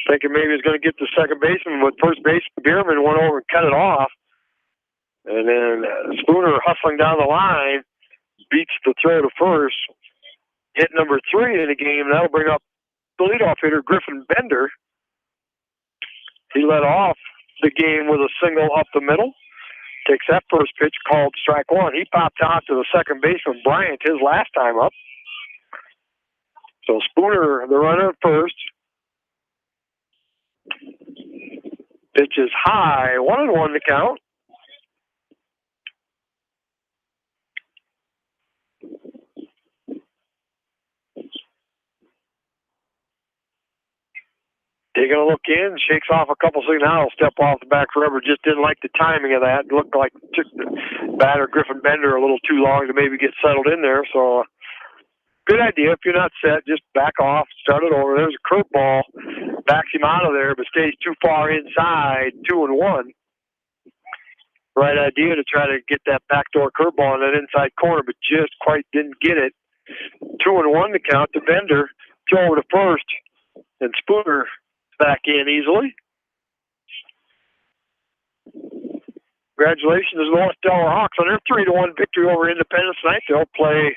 thinking maybe he was going to get the second baseman, but first baseman Bierman went over and cut it off. And then Spooner hustling down the line, beats the throw to first. Hit number 3 in the game. That'll bring up the leadoff hitter, Griffin Bender. He led off the game with a single up the middle. Takes that first pitch, called strike 1. He popped out to the second baseman, Bryant, his last time up. So Spooner, the runner at first. Pitch is high, 1-1 to count. Taking a look in, shakes off a couple signals, step off the back rubber. Just didn't like the timing of that. It looked like it took the batter, Griffin Bender, a little too long to maybe get settled in there. So, good idea. If you're not set, just back off, start it over. There's a curveball, backs him out of there, but stays too far inside, 2-1. Right idea to try to get that backdoor curveball in that inside corner, but just quite didn't get it. 2-1 to count to Bender. Throw over to first, and Spooner back in easily. Congratulations to the North Delaware Hawks on their 3-1 victory over Independence tonight. They'll play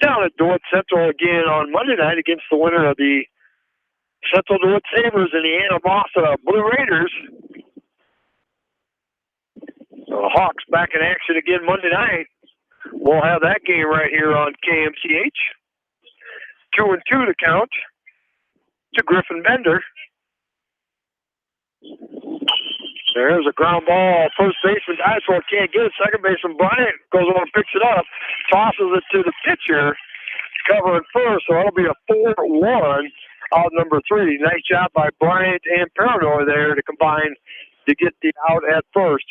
down at DeWitt Central again on Monday night against the winner of the Central DeWitt Sabres and the Anamosa Blue Raiders. So the Hawks back in action again Monday night. We'll have that game right here on KMCH. 2-2 to count to Griffin Bender. There's a ground ball. First baseman dives for it, can't get it. Second baseman Bryant goes over and picks it up, tosses it to the pitcher, covering first. So it'll be a 4-1 out number 3. Nice job by Bryant and Parador there to combine to get the out at first.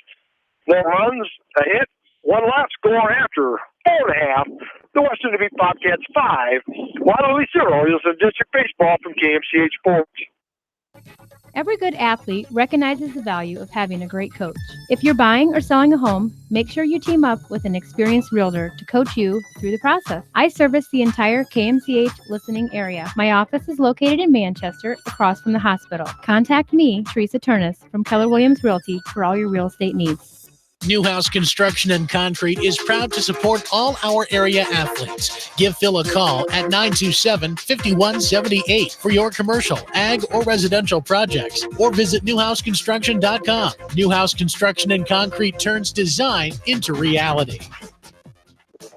4 runs, a hit, 1 left. Score after 4.5. The Western Dubuque Bobcats 5, Waterloo 0. You'll see District Baseball from KMCH Sports. Every good athlete recognizes the value of having a great coach. If you're buying or selling a home, make sure you team up with an experienced realtor to coach you through the process. I service the entire KMCH listening area. My office is located in Manchester, across from the hospital. Contact me, Teresa Turnus, from Keller Williams Realty for all your real estate needs. Newhouse Construction and Concrete is proud to support all our area athletes. Give Phil a call at 927-5178 for your commercial, ag, or residential projects, or visit newhouseconstruction.com. Newhouse Construction and Concrete turns design into reality.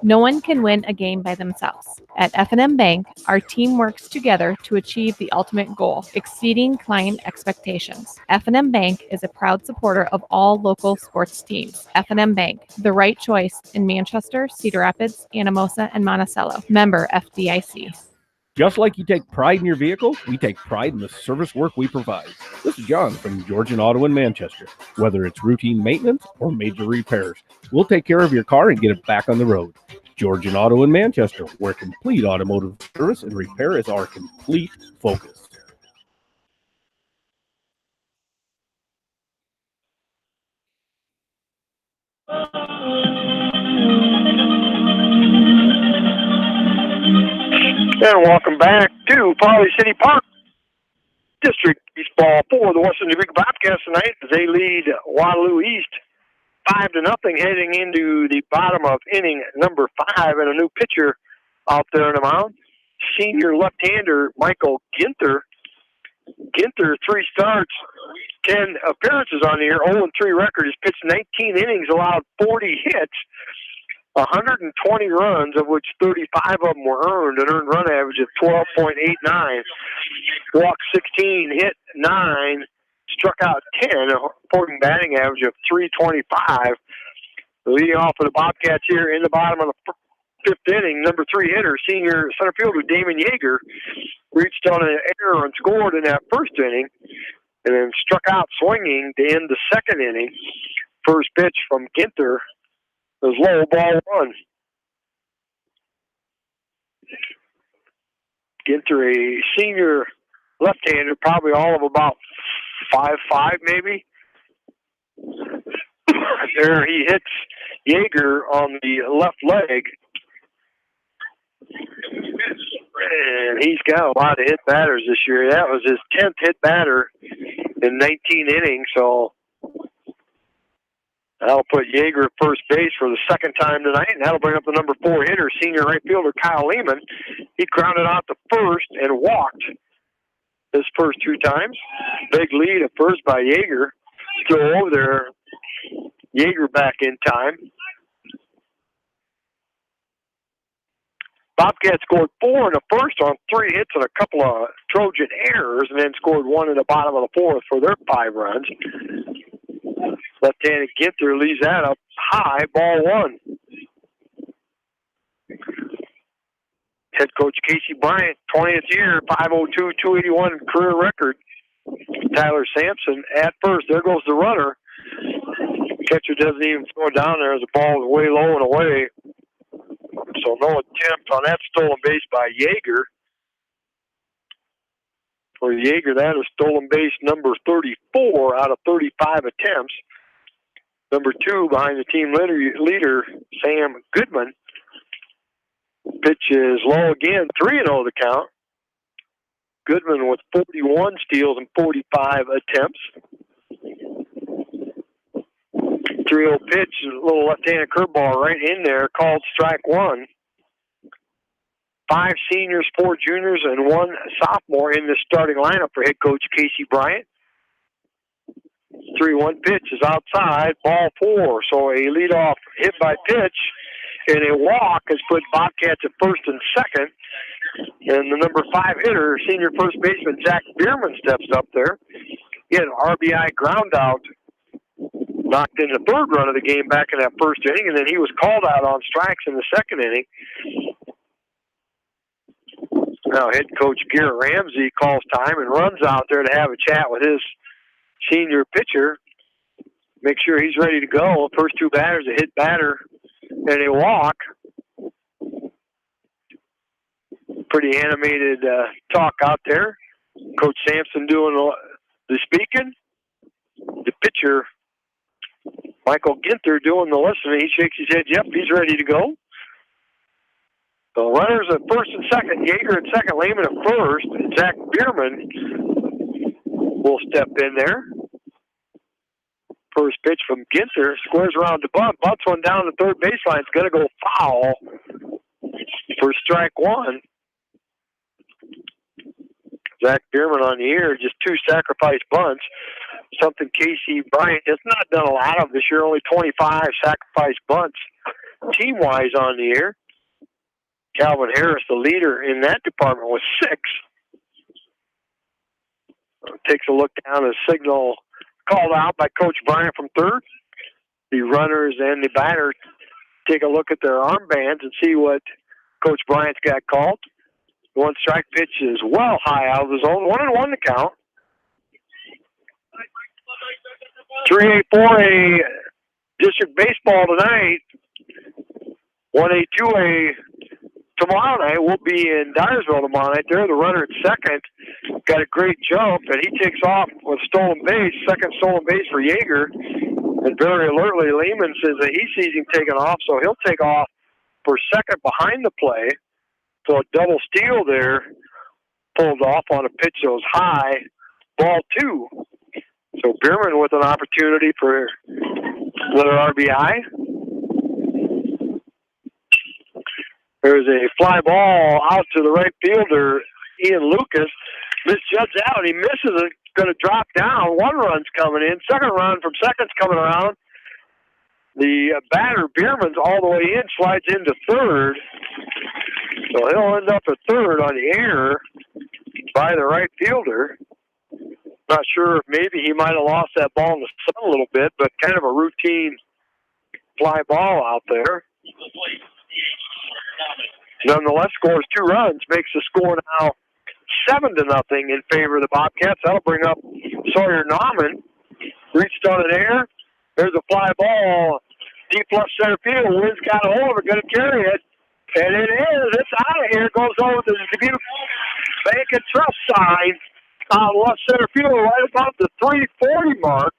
No one can win a game by themselves. At F&M Bank, our team works together to achieve the ultimate goal, exceeding client expectations. F&M Bank is a proud supporter of all local sports teams. F&M Bank, the right choice in Manchester, Cedar Rapids, Anamosa, and Monticello. Member FDIC. Just like you take pride in your vehicle, we take pride in the service work we provide. This is John from Georgian Auto in Manchester. Whether it's routine maintenance or major repairs, we'll take care of your car and get it back on the road. Georgian Auto in Manchester, where complete automotive service and repair is our complete focus. And welcome back to Farley City Park. District Baseball for the Western Dubuque Bobcats tonight as they lead Waterloo East 5-0 heading into the bottom of inning number 5, and a new pitcher out there on the mound. Senior left-hander Michael Ginter. Ginter, 3 starts, 10 appearances on the year, 0-3 record. He's pitched 19 innings, allowed 40 hits, 120 runs, of which 35 of them were earned, an earned run average of 12.89. Walked 16, hit 9, struck out 10, a reporting batting average of 325. Leading off for the Bobcats here in the bottom of the 5th inning, number 3 hitter, senior center fielder Damon Yeager, reached on an error and scored in that 1st inning, and then struck out swinging to end the 2nd inning. First pitch from Ginter was low, ball 1. Ginter, a senior left-hander, probably all of about 5'5", maybe. There he hits Yeager on the left leg. And he's got a lot of hit batters this year. That was his 10th hit batter in 19 innings, so that'll put Yeager at first base for the 2nd time tonight, and that'll bring up the number 4 hitter, senior right fielder Kyle Lehman. He grounded out to first and walked his first 2 times. Big lead at first by Yeager. Still over there. Yeager back in time. Bobcats scored 4 in the 1st on 3 hits and a couple of Trojan errors, and then scored 1 in the bottom of the 4th for their 5 runs. Left-handed Ginter leaves that up high, ball 1. Head coach Casey Bryant, 20th year, 502, 281 career record. Tyler Sampson at first. There goes the runner. Catcher doesn't even throw it down there as the ball is way low and away. So no attempt on that stolen base by Yeager. For Yeager, that is stolen base number 34 out of 35 attempts. Number 2 behind the team leader Sam Goodman. Pitch is low again, 3-0 the count. Goodman with 41 steals and 45 attempts. 3-0 pitch, a little left-handed curveball right in there, called strike 1. 5 seniors, 4 juniors, and 1 sophomore in the starting lineup for head coach Casey Bryant. 3-1 pitch is outside, ball 4. So a leadoff hit by pitch and a walk has put Bobcats at first and second. And the number 5 hitter, senior first baseman Zach Bierman, steps up there. He had an RBI ground out knocked in the third run of the game back in that first inning, and then he was called out on strikes in the second inning. Now head coach Garrett Ramsey calls time and runs out there to have a chat with his senior pitcher. Make sure he's ready to go. First two batters, a hit batter and a walk. Pretty animated talk out there. Coach Sampson doing the speaking. The pitcher, Michael Ginther, doing the listening. He shakes his head. Yep, he's ready to go. The runners at first and second. Yeager at second. Lehman at first. Zach Bierman will step in there. First pitch from Ginther. Squares around to Butt. Butts one down the third baseline. It's going to go foul for strike one. Zach Bierman on the air. Just two sacrifice bunts. Something Casey Bryant has not done a lot of this year. Only 25 sacrifice bunts team-wise on the air. Calvin Harris, the leader in that department, with 6. Takes a look down, a signal called out by Coach Bryant from third. The runners and the batter take a look at their armbands and see what Coach Bryant's got called. One strike pitch is well high out of the zone. 1-1 to count. 3A, 4A district baseball tonight. 1A, 2A tomorrow night. We'll be in Dyersville tomorrow night. There, the runner at second got a great jump, and he takes off with stolen base. Second stolen base for Yeager. And very alertly, Lehman says that he sees him taking off, so he'll take off for second behind the play. So a double steal there, pulled off on a pitch that was high, ball 2. So Bierman with an opportunity for another RBI. There's a fly ball out to the right fielder, Ian Lucas. Misjudged out. He misses it. Going to drop down. One run's coming in. Second run from second's coming around. The batter, Bierman's all the way in, slides into third. So he'll end up at third on the air by the right fielder. Not sure if maybe he might have lost that ball in the sun a little bit, but kind of a routine fly ball out there. Nonetheless, scores 2 runs, makes the score now 7-0 in favor of the Bobcats. That'll bring up Sawyer Nauman. Reached on an air. There's a fly ball. Deep left center field. Wind's got a hold of it, going to carry it. And it is. It's out of here. Goes over to the Dubuque Bank and Trust sign out left center field right about the 340 mark.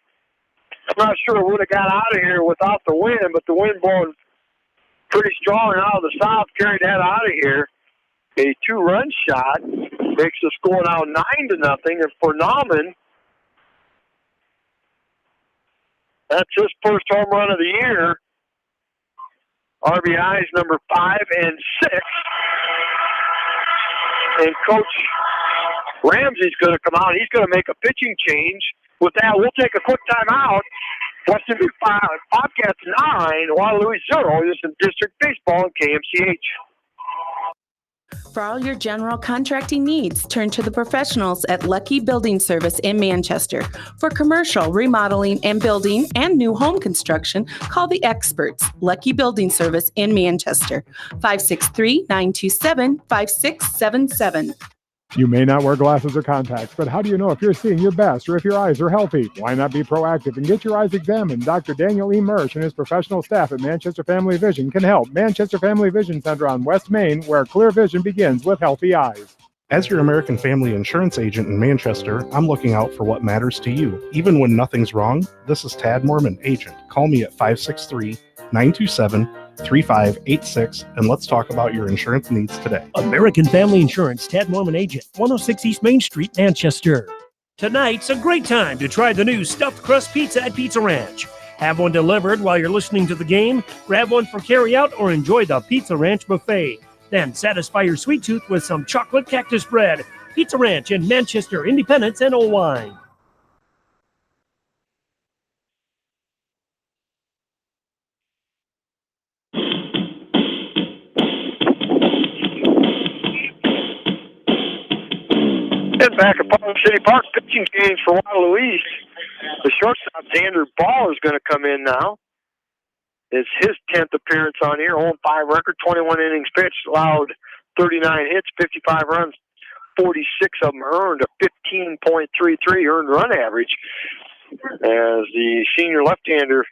I'm not sure it would have got out of here without the wind, but the wind blowing pretty strong out of the south carried that out of here. A 2-run shot makes the score now 9-0. And for Nauman, that's his first home run of the year. RBIs number 5 and 6. And Coach Ramsey's going to come out. He's going to make a pitching change. With that, we'll take a quick timeout. Western Dubuque 5, Bobcats 9, Waterloo 0. This is District Baseball and KMCH. For all your general contracting needs, turn to the professionals at Lucky Building Service in Manchester. For commercial, remodeling, and building and new home construction, call the experts, Lucky Building Service in Manchester, 563-927-5677. You may not wear glasses or contacts, but how do you know if you're seeing your best or if your eyes are healthy? Why not be proactive and get your eyes examined? Dr. Daniel E. Mersch and his professional staff at Manchester Family Vision can help. Manchester Family Vision Center on West Main, where clear vision begins with healthy eyes. As your American Family Insurance agent in Manchester, I'm looking out for what matters to you. Even when nothing's wrong, this is Tad Mormon, agent. Call me at 563-927-3586, and let's talk about your insurance needs today. American Family Insurance, Tad Mormon agent, 106 East Main Street, Manchester. Tonight's a great time to try the new stuffed crust pizza at Pizza Ranch. Have one delivered while you're listening to the game, grab one for carryout, or enjoy the Pizza Ranch buffet. Then satisfy your sweet tooth with some chocolate cactus bread. Pizza Ranch in Manchester, Independence, and Owine. And back at Palm City Park, pitching games for Waterloo East. The shortstop, Xander Ball, is going to come in now. It's his 10th appearance on here. 0-5 record, 21 innings pitched, allowed 39 hits, 55 runs, 46 of them earned, a 15.33 earned run average. As the senior left-hander,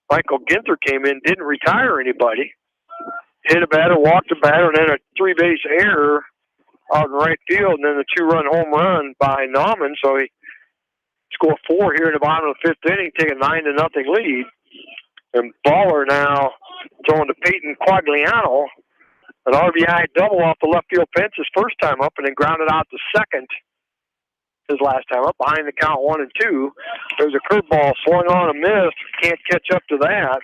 Michael Ginther, came in, didn't retire anybody. Hit a batter, walked a batter, and then a three-base error out in right field, and then the two-run home run by Nauman. So he scored 4 here in the bottom of the 5th inning, take a 9-0 lead. And Baller now throwing to Peyton Quagliano. An RBI double off the left field fence his first time up, and then grounded out the second his last time up, behind the count 1-2. There's a curveball swung on a miss. Can't catch up to that.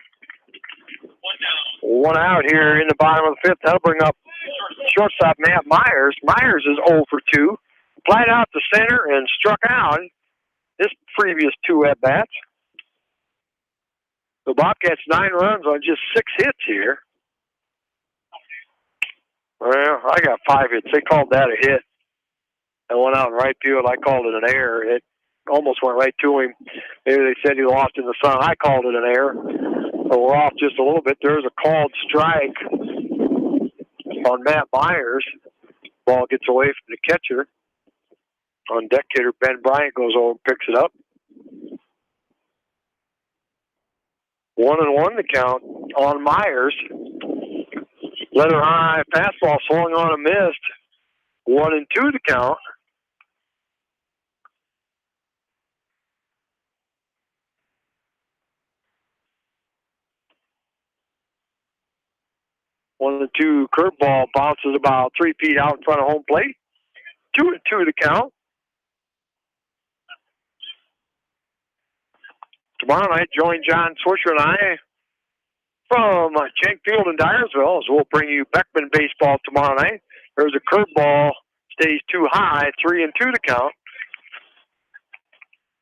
1 out here in the bottom of the 5th. That'll bring up shortstop Matt Myers. Myers is 0 for 2. Flied out to center and struck out his previous 2 at-bats. The Bobcats 9 runs on just 6 hits here. Well, I got 5 hits. They called that a hit. I went out in right field. I called it an error. It almost went right to him. Maybe they said he lost in the sun. I called it an error. So we're off just a little bit. There's a called strike on Matt Myers. Ball gets away from the catcher. On deck hitter Ben Bryant goes over and picks it up. 1-1 the count on Myers. Leather high fastball swung on a missed. 1-2 the count. One and two curveball bounces about 3 feet out in front of home plate. 2-2 the count. Tomorrow night, join John Swisher and I from Schenck Field in Dyersville as we'll bring you Beckman baseball tomorrow night. There's a curveball, stays too high, 3-2 to count.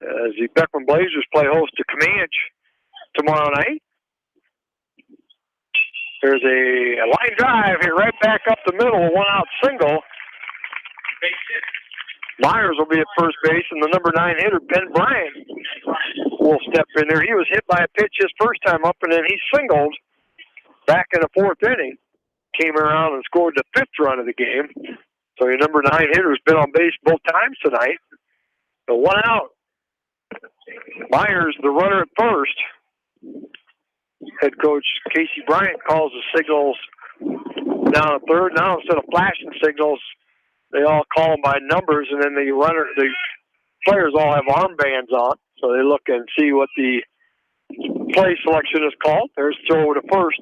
As the Beckman Blazers play host to Comanche tomorrow night. There's a line drive here right back up the middle, a 1-out single. Myers will be at first base, and the number 9 hitter, Ben Bryant, will step in there. He was hit by a pitch his first time up, and then he singled back in the 4th inning. Came around and scored the 5th run of the game. So your number 9 hitter's been on base both times tonight. So 1 out. Myers, the runner at first. Head coach Casey Bryant calls the signals down at third. Now instead of flashing signals, they all call them by numbers, and then the players all have armbands on, so they look and see what the play selection is called. There's throw to first.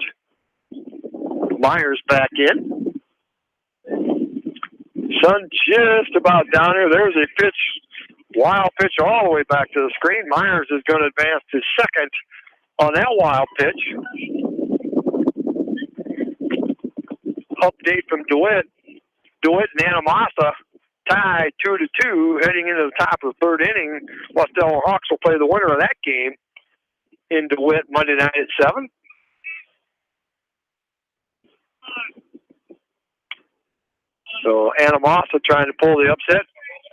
Myers back in. Sun just about down here. There's a pitch, wild pitch all the way back to the screen. Myers is going to advance to second on that wild pitch. Update from DeWitt. DeWitt and Anamasa tied 2-2 heading into the top of the 3rd inning. West Delaware Hawks will play the winner of that game in DeWitt Monday night at 7. So Anamasa trying to pull the upset.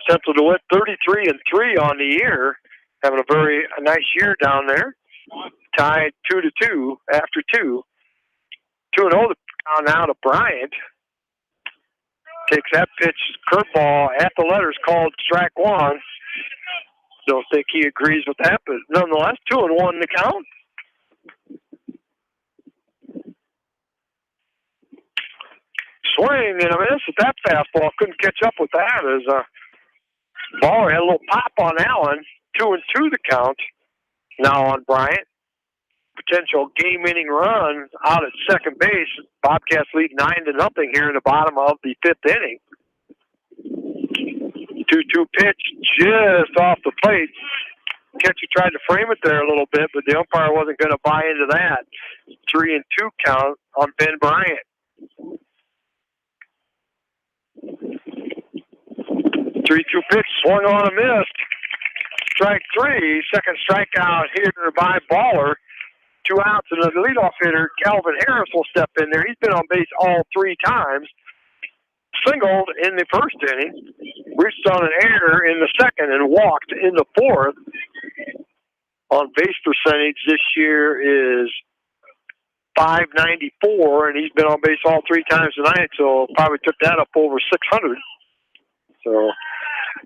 Central DeWitt 33-3 on the year, having a very nice year down there. Tied 2-2 after 2. 2-0 now to Bryant. Takes that pitch, curveball at the letters, called strike 1. Don't think he agrees with that, but nonetheless, 2-1 the count. Swing and a miss at that fastball. Couldn't catch up with that as Baller had a little pop on that one. 2-2 the count now on Bryant. Potential game-winning run out at second base. Bobcats lead 9-0 here in the bottom of the 5th inning. 2-2 pitch just off the plate. Catcher tried to frame it there a little bit, but the umpire wasn't going to buy into that. 3-2 count on Ben Bryant. 3-2 pitch swung on a miss. Strike 3. Second strikeout here by Baller. 2 outs, and the leadoff hitter, Calvin Harris, will step in there. He's been on base all 3 times. Singled in the 1st inning, reached on an error in the 2nd, and walked in the 4th. on base percentage this year is .594, and he's been on base all 3 times tonight, so probably took that up over 600. So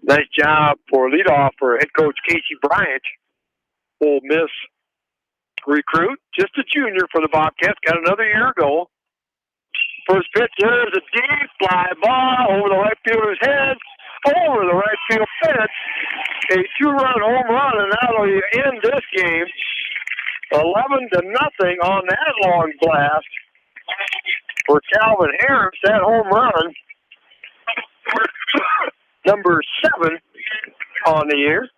nice job for leadoff for head coach Casey Bryant. Ole Miss recruit, just a junior for the Bobcats, got another year ago. First pitch, there's a deep fly ball over the right fielder's head, over the right field fence. A 2-run home run, and that'll end this game 11-0 on that long blast for Calvin Harris. That home run, number 7 on the year.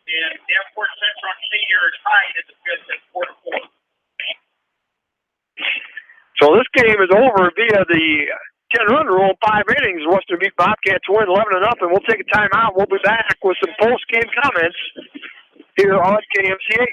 And Danforth Central Senior is tied at the 5th at 4-4. So this game is over via the 10-run rule, 5 innings. Western Dubuque Bobcats win 11-0. We'll take a timeout. We'll be back with some post-game comments here on KMCH.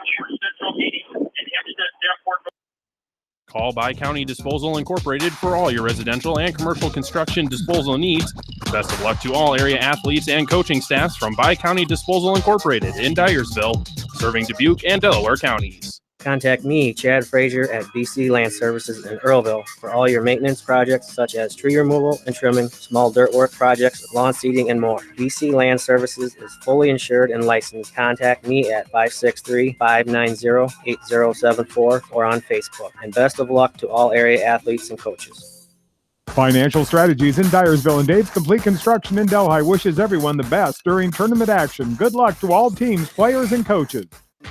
Call By County Disposal Incorporated for all your residential and commercial construction disposal needs. Best of luck to all area athletes and coaching staffs from By County Disposal Incorporated in Dyersville, serving Dubuque and Delaware counties. Contact me, Chad Frazier, at BC Land Services in Earlville for all your maintenance projects such as tree removal and trimming, small dirt work projects, lawn seeding, and more. BC Land Services is fully insured and licensed. Contact me at 563-590-8074 or on Facebook. And best of luck to all area athletes and coaches. Financial Strategies in Dyersville and Dave's Complete Construction in Delhi wishes everyone the best during tournament action. Good luck to all teams, players, and coaches.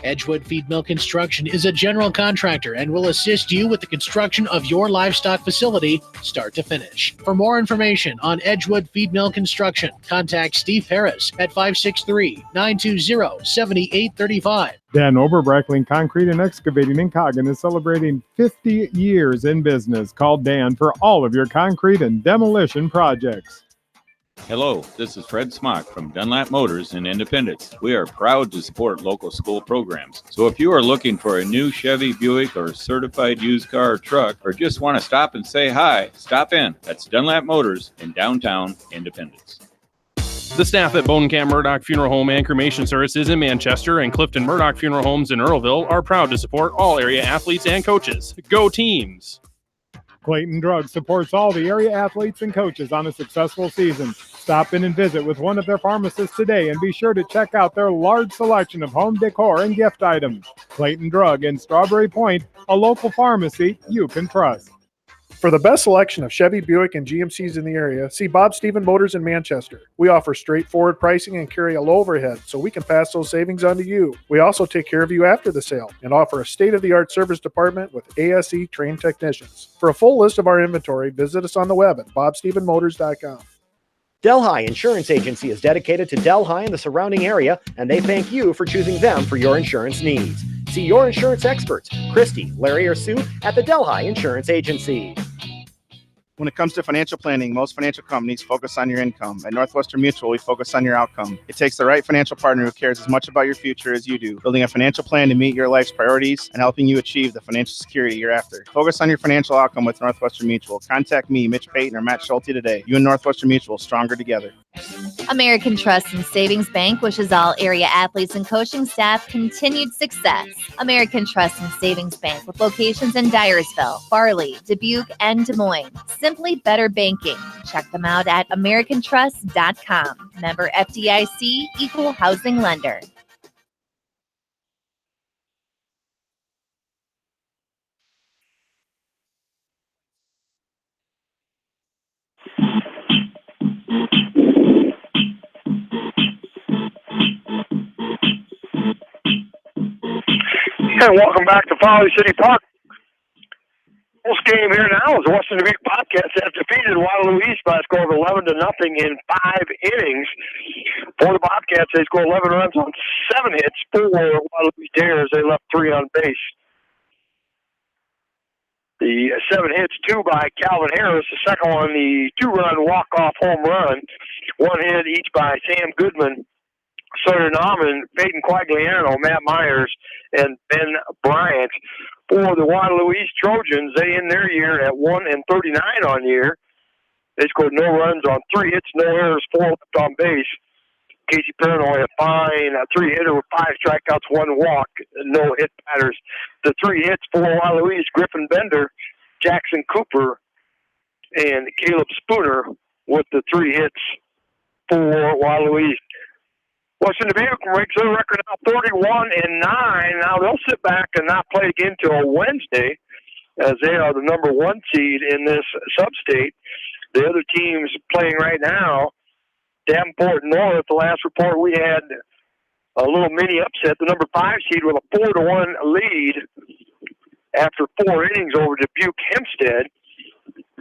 Edgewood Feed Mill Construction is a general contractor and will assist you with the construction of your livestock facility, start to finish. For more information on Edgewood Feed Mill Construction, contact Steve Harris at 563-920-7835. Dan Oberbreckling Concrete and Excavating in Coggin is celebrating 50 years in business. Call Dan for all of your concrete and demolition projects. Hello, this is Fred Smock from Dunlap Motors in Independence. We are proud to support local school programs. So if you are looking for a new Chevy, Buick, or certified used car or truck, or just want to stop and say hi, stop in. That's Dunlap Motors in downtown Independence. The staff at Bonecamp Murdoch Funeral Home and Cremation Services in Manchester and Clifton Murdoch Funeral Homes in Earlville are proud to support all area athletes and coaches. Go teams! Clayton Drug supports all the area athletes and coaches on a successful season. Stop in and visit with one of their pharmacists today and be sure to check out their large selection of home decor and gift items. Clayton Drug in Strawberry Point, a local pharmacy you can trust. For the best selection of Chevy, Buick, and GMCs in the area, see Bob Stephen Motors in Manchester. We offer straightforward pricing and carry a low overhead, so we can pass those savings on to you. We also take care of you after the sale and offer a state-of-the-art service department with ASE trained technicians. For a full list of our inventory, visit us on the web at bobstephenmotors.com. Delhi Insurance Agency is dedicated to Delhi and the surrounding area, and they thank you for choosing them for your insurance needs. See your insurance experts, Christy, Larry, or Sue, at the Delhi Insurance Agency. When it comes to financial planning, most financial companies focus on your income. At Northwestern Mutual, we focus on your outcome. It takes the right financial partner who cares as much about your future as you do, building a financial plan to meet your life's priorities and helping you achieve the financial security you're after. Focus on your financial outcome with Northwestern Mutual. Contact me, Mitch Payton, or Matt Schulte today. You and Northwestern Mutual, stronger together. American Trust and Savings Bank wishes all area athletes and coaching staff continued success. American Trust and Savings Bank with locations in Dyersville, Farley, Dubuque, and Des Moines. Simply better banking. Check them out at americantrust.com. Member FDIC, equal housing lender. And welcome back to Farley City Park. This game here now is the Western Dubuque Bobcats have defeated Waterloo East by a score of 11-0 in 5 innings. For the Bobcats, they scored 11 runs on 7 hits. For Waterloo Dares, they left 3 on base. The 7 hits, 2 by Calvin Harris. The second one, the 2-run walk-off home run. 1 hit each by Sam Goodman, Sawyer Nauman, Peyton Quagliano, Matt Myers, and Ben Bryant. For the Waterloo East Trojans, they end their year at 1-39 on year. They scored no runs on 3 hits, no errors, 4 left on base. Casey Paranoid, a fine 3-hitter with 5 strikeouts, 1 walk, no hit batters. The 3 hits for Waterloo, Griffin Bender, Jackson Cooper, and Caleb Spooner with the 3 hits for Waterloo. Western Dubuque makes their record now 31-9. Now they'll sit back and not play again till Wednesday, as they are the number 1 seed in this sub-state. The other teams playing right now, Davenport North, the last report we had, a little mini upset, the number 5 seed with a 4-1 lead after 4 innings over Dubuque Hempstead.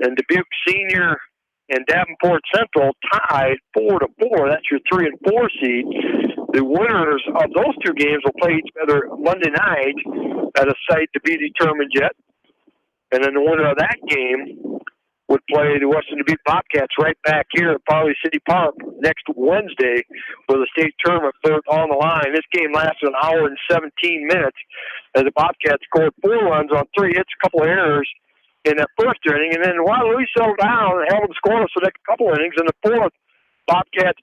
And Dubuque Senior and Davenport Central tied 4-4. That's your 3 and 4 seed. The winners of those 2 games will play each other Monday night at a site to be determined yet. And then the winner of that game would play the Western Dubuque Bobcats right back here at Farley City Park next Wednesday for the state tournament on the line. This game lasted an hour and 17 minutes as the Bobcats scored 4 runs on 3 hits, a couple of errors in that first inning. And then Waterloo settled down and held them scoreless for the next couple innings. In the 4th, Bobcats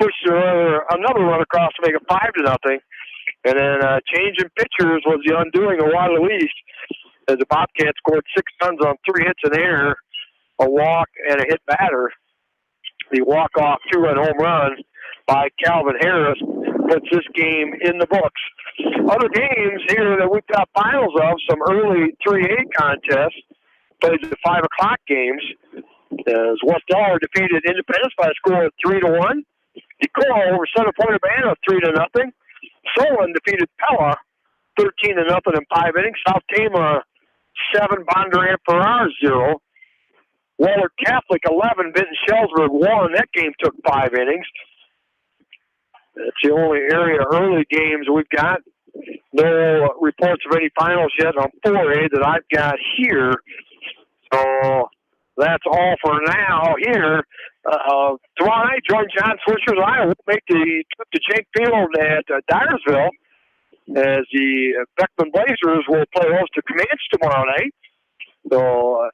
pushed another run across to make it 5-0. And then change in pitchers was the undoing of Waterloo East as the Bobcats scored 6 runs on 3 hits and error, a walk, and a hit batter. The walk-off 2-run home run by Calvin Harris puts this game in the books. Other games here that we've got finals of, some early 3A contests, played the 5 o'clock games, as West Dollar defeated Independence by a score of 3-1. Decoy over Center Point Urbana 3-0. Solon defeated Pella 13-0 in 5 innings. South Tama 7, Bondurant Farrar 0. Waller Catholic 11, Benton Shellsburg 1. That game took 5 innings. That's the only area early games we've got. No reports of any finals yet on 4A that I've got here. So that's all for now here. Tomorrow night, Jordan John Swishers and I will make the trip to Jake Field at Dyersville as the Beckman Blazers will play host to Comanche tomorrow night. So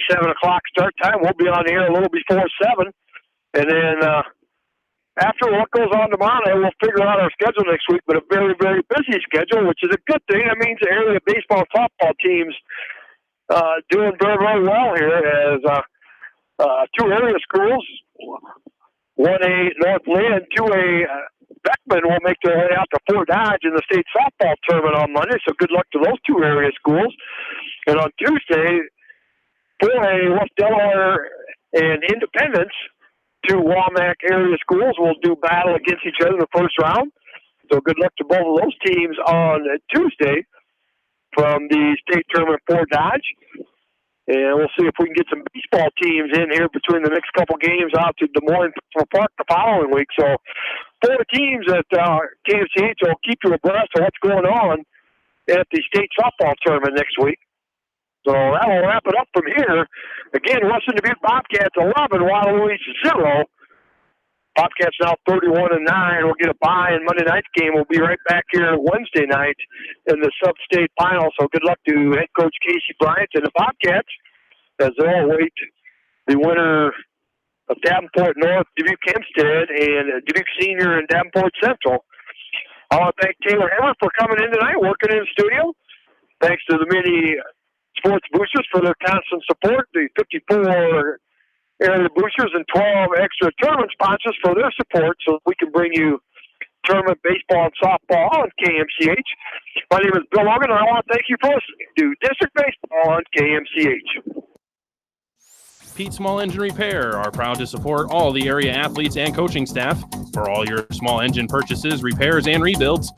7 o'clock start time. We'll be on the air a little before 7. And then after what goes on tomorrow night, we'll figure out our schedule next week, but a very, very busy schedule, which is a good thing. That means the area baseball and softball teams doing very, very well here as 2 area schools, 1A North Lynn, 2A Beckman will make their way out to Fort Dodge in the state softball tournament on Monday, so good luck to those 2 area schools. And on Tuesday, 4A West Delaware and Independence, 2 Wamak area schools will do battle against each other in the first round. So good luck to both of those teams on Tuesday from the state tournament for Dodge. And we'll see if we can get some baseball teams in here between the next couple games out to Des Moines Park the following week. So 4 teams at KMCH will keep you abreast of what's going on at the state softball tournament next week. So that will wrap it up from here. Again, Western Dubuque Bobcats 11, Waterloo East 0. Bobcats now 31-9. We'll get a bye, and Monday night's game will be right back here Wednesday night in the sub-state final. So good luck to head coach Casey Bryant and the Bobcats as they'll await the winner of Davenport North, Dubuque Hempstead, and Dubuque Senior and Davenport Central. I want to thank Taylor Hammer for coming in tonight, working in the studio. Thanks to the many sports boosters for their constant support, the 54 area boosters and 12 extra tournament sponsors for their support so we can bring you tournament baseball and softball on KMCH. My name is Bill Logan, and I want to thank you for listening to District Baseball on KMCH. Pete Small Engine Repair are proud to support all the area athletes and coaching staff. For all your small engine purchases, repairs, and rebuilds,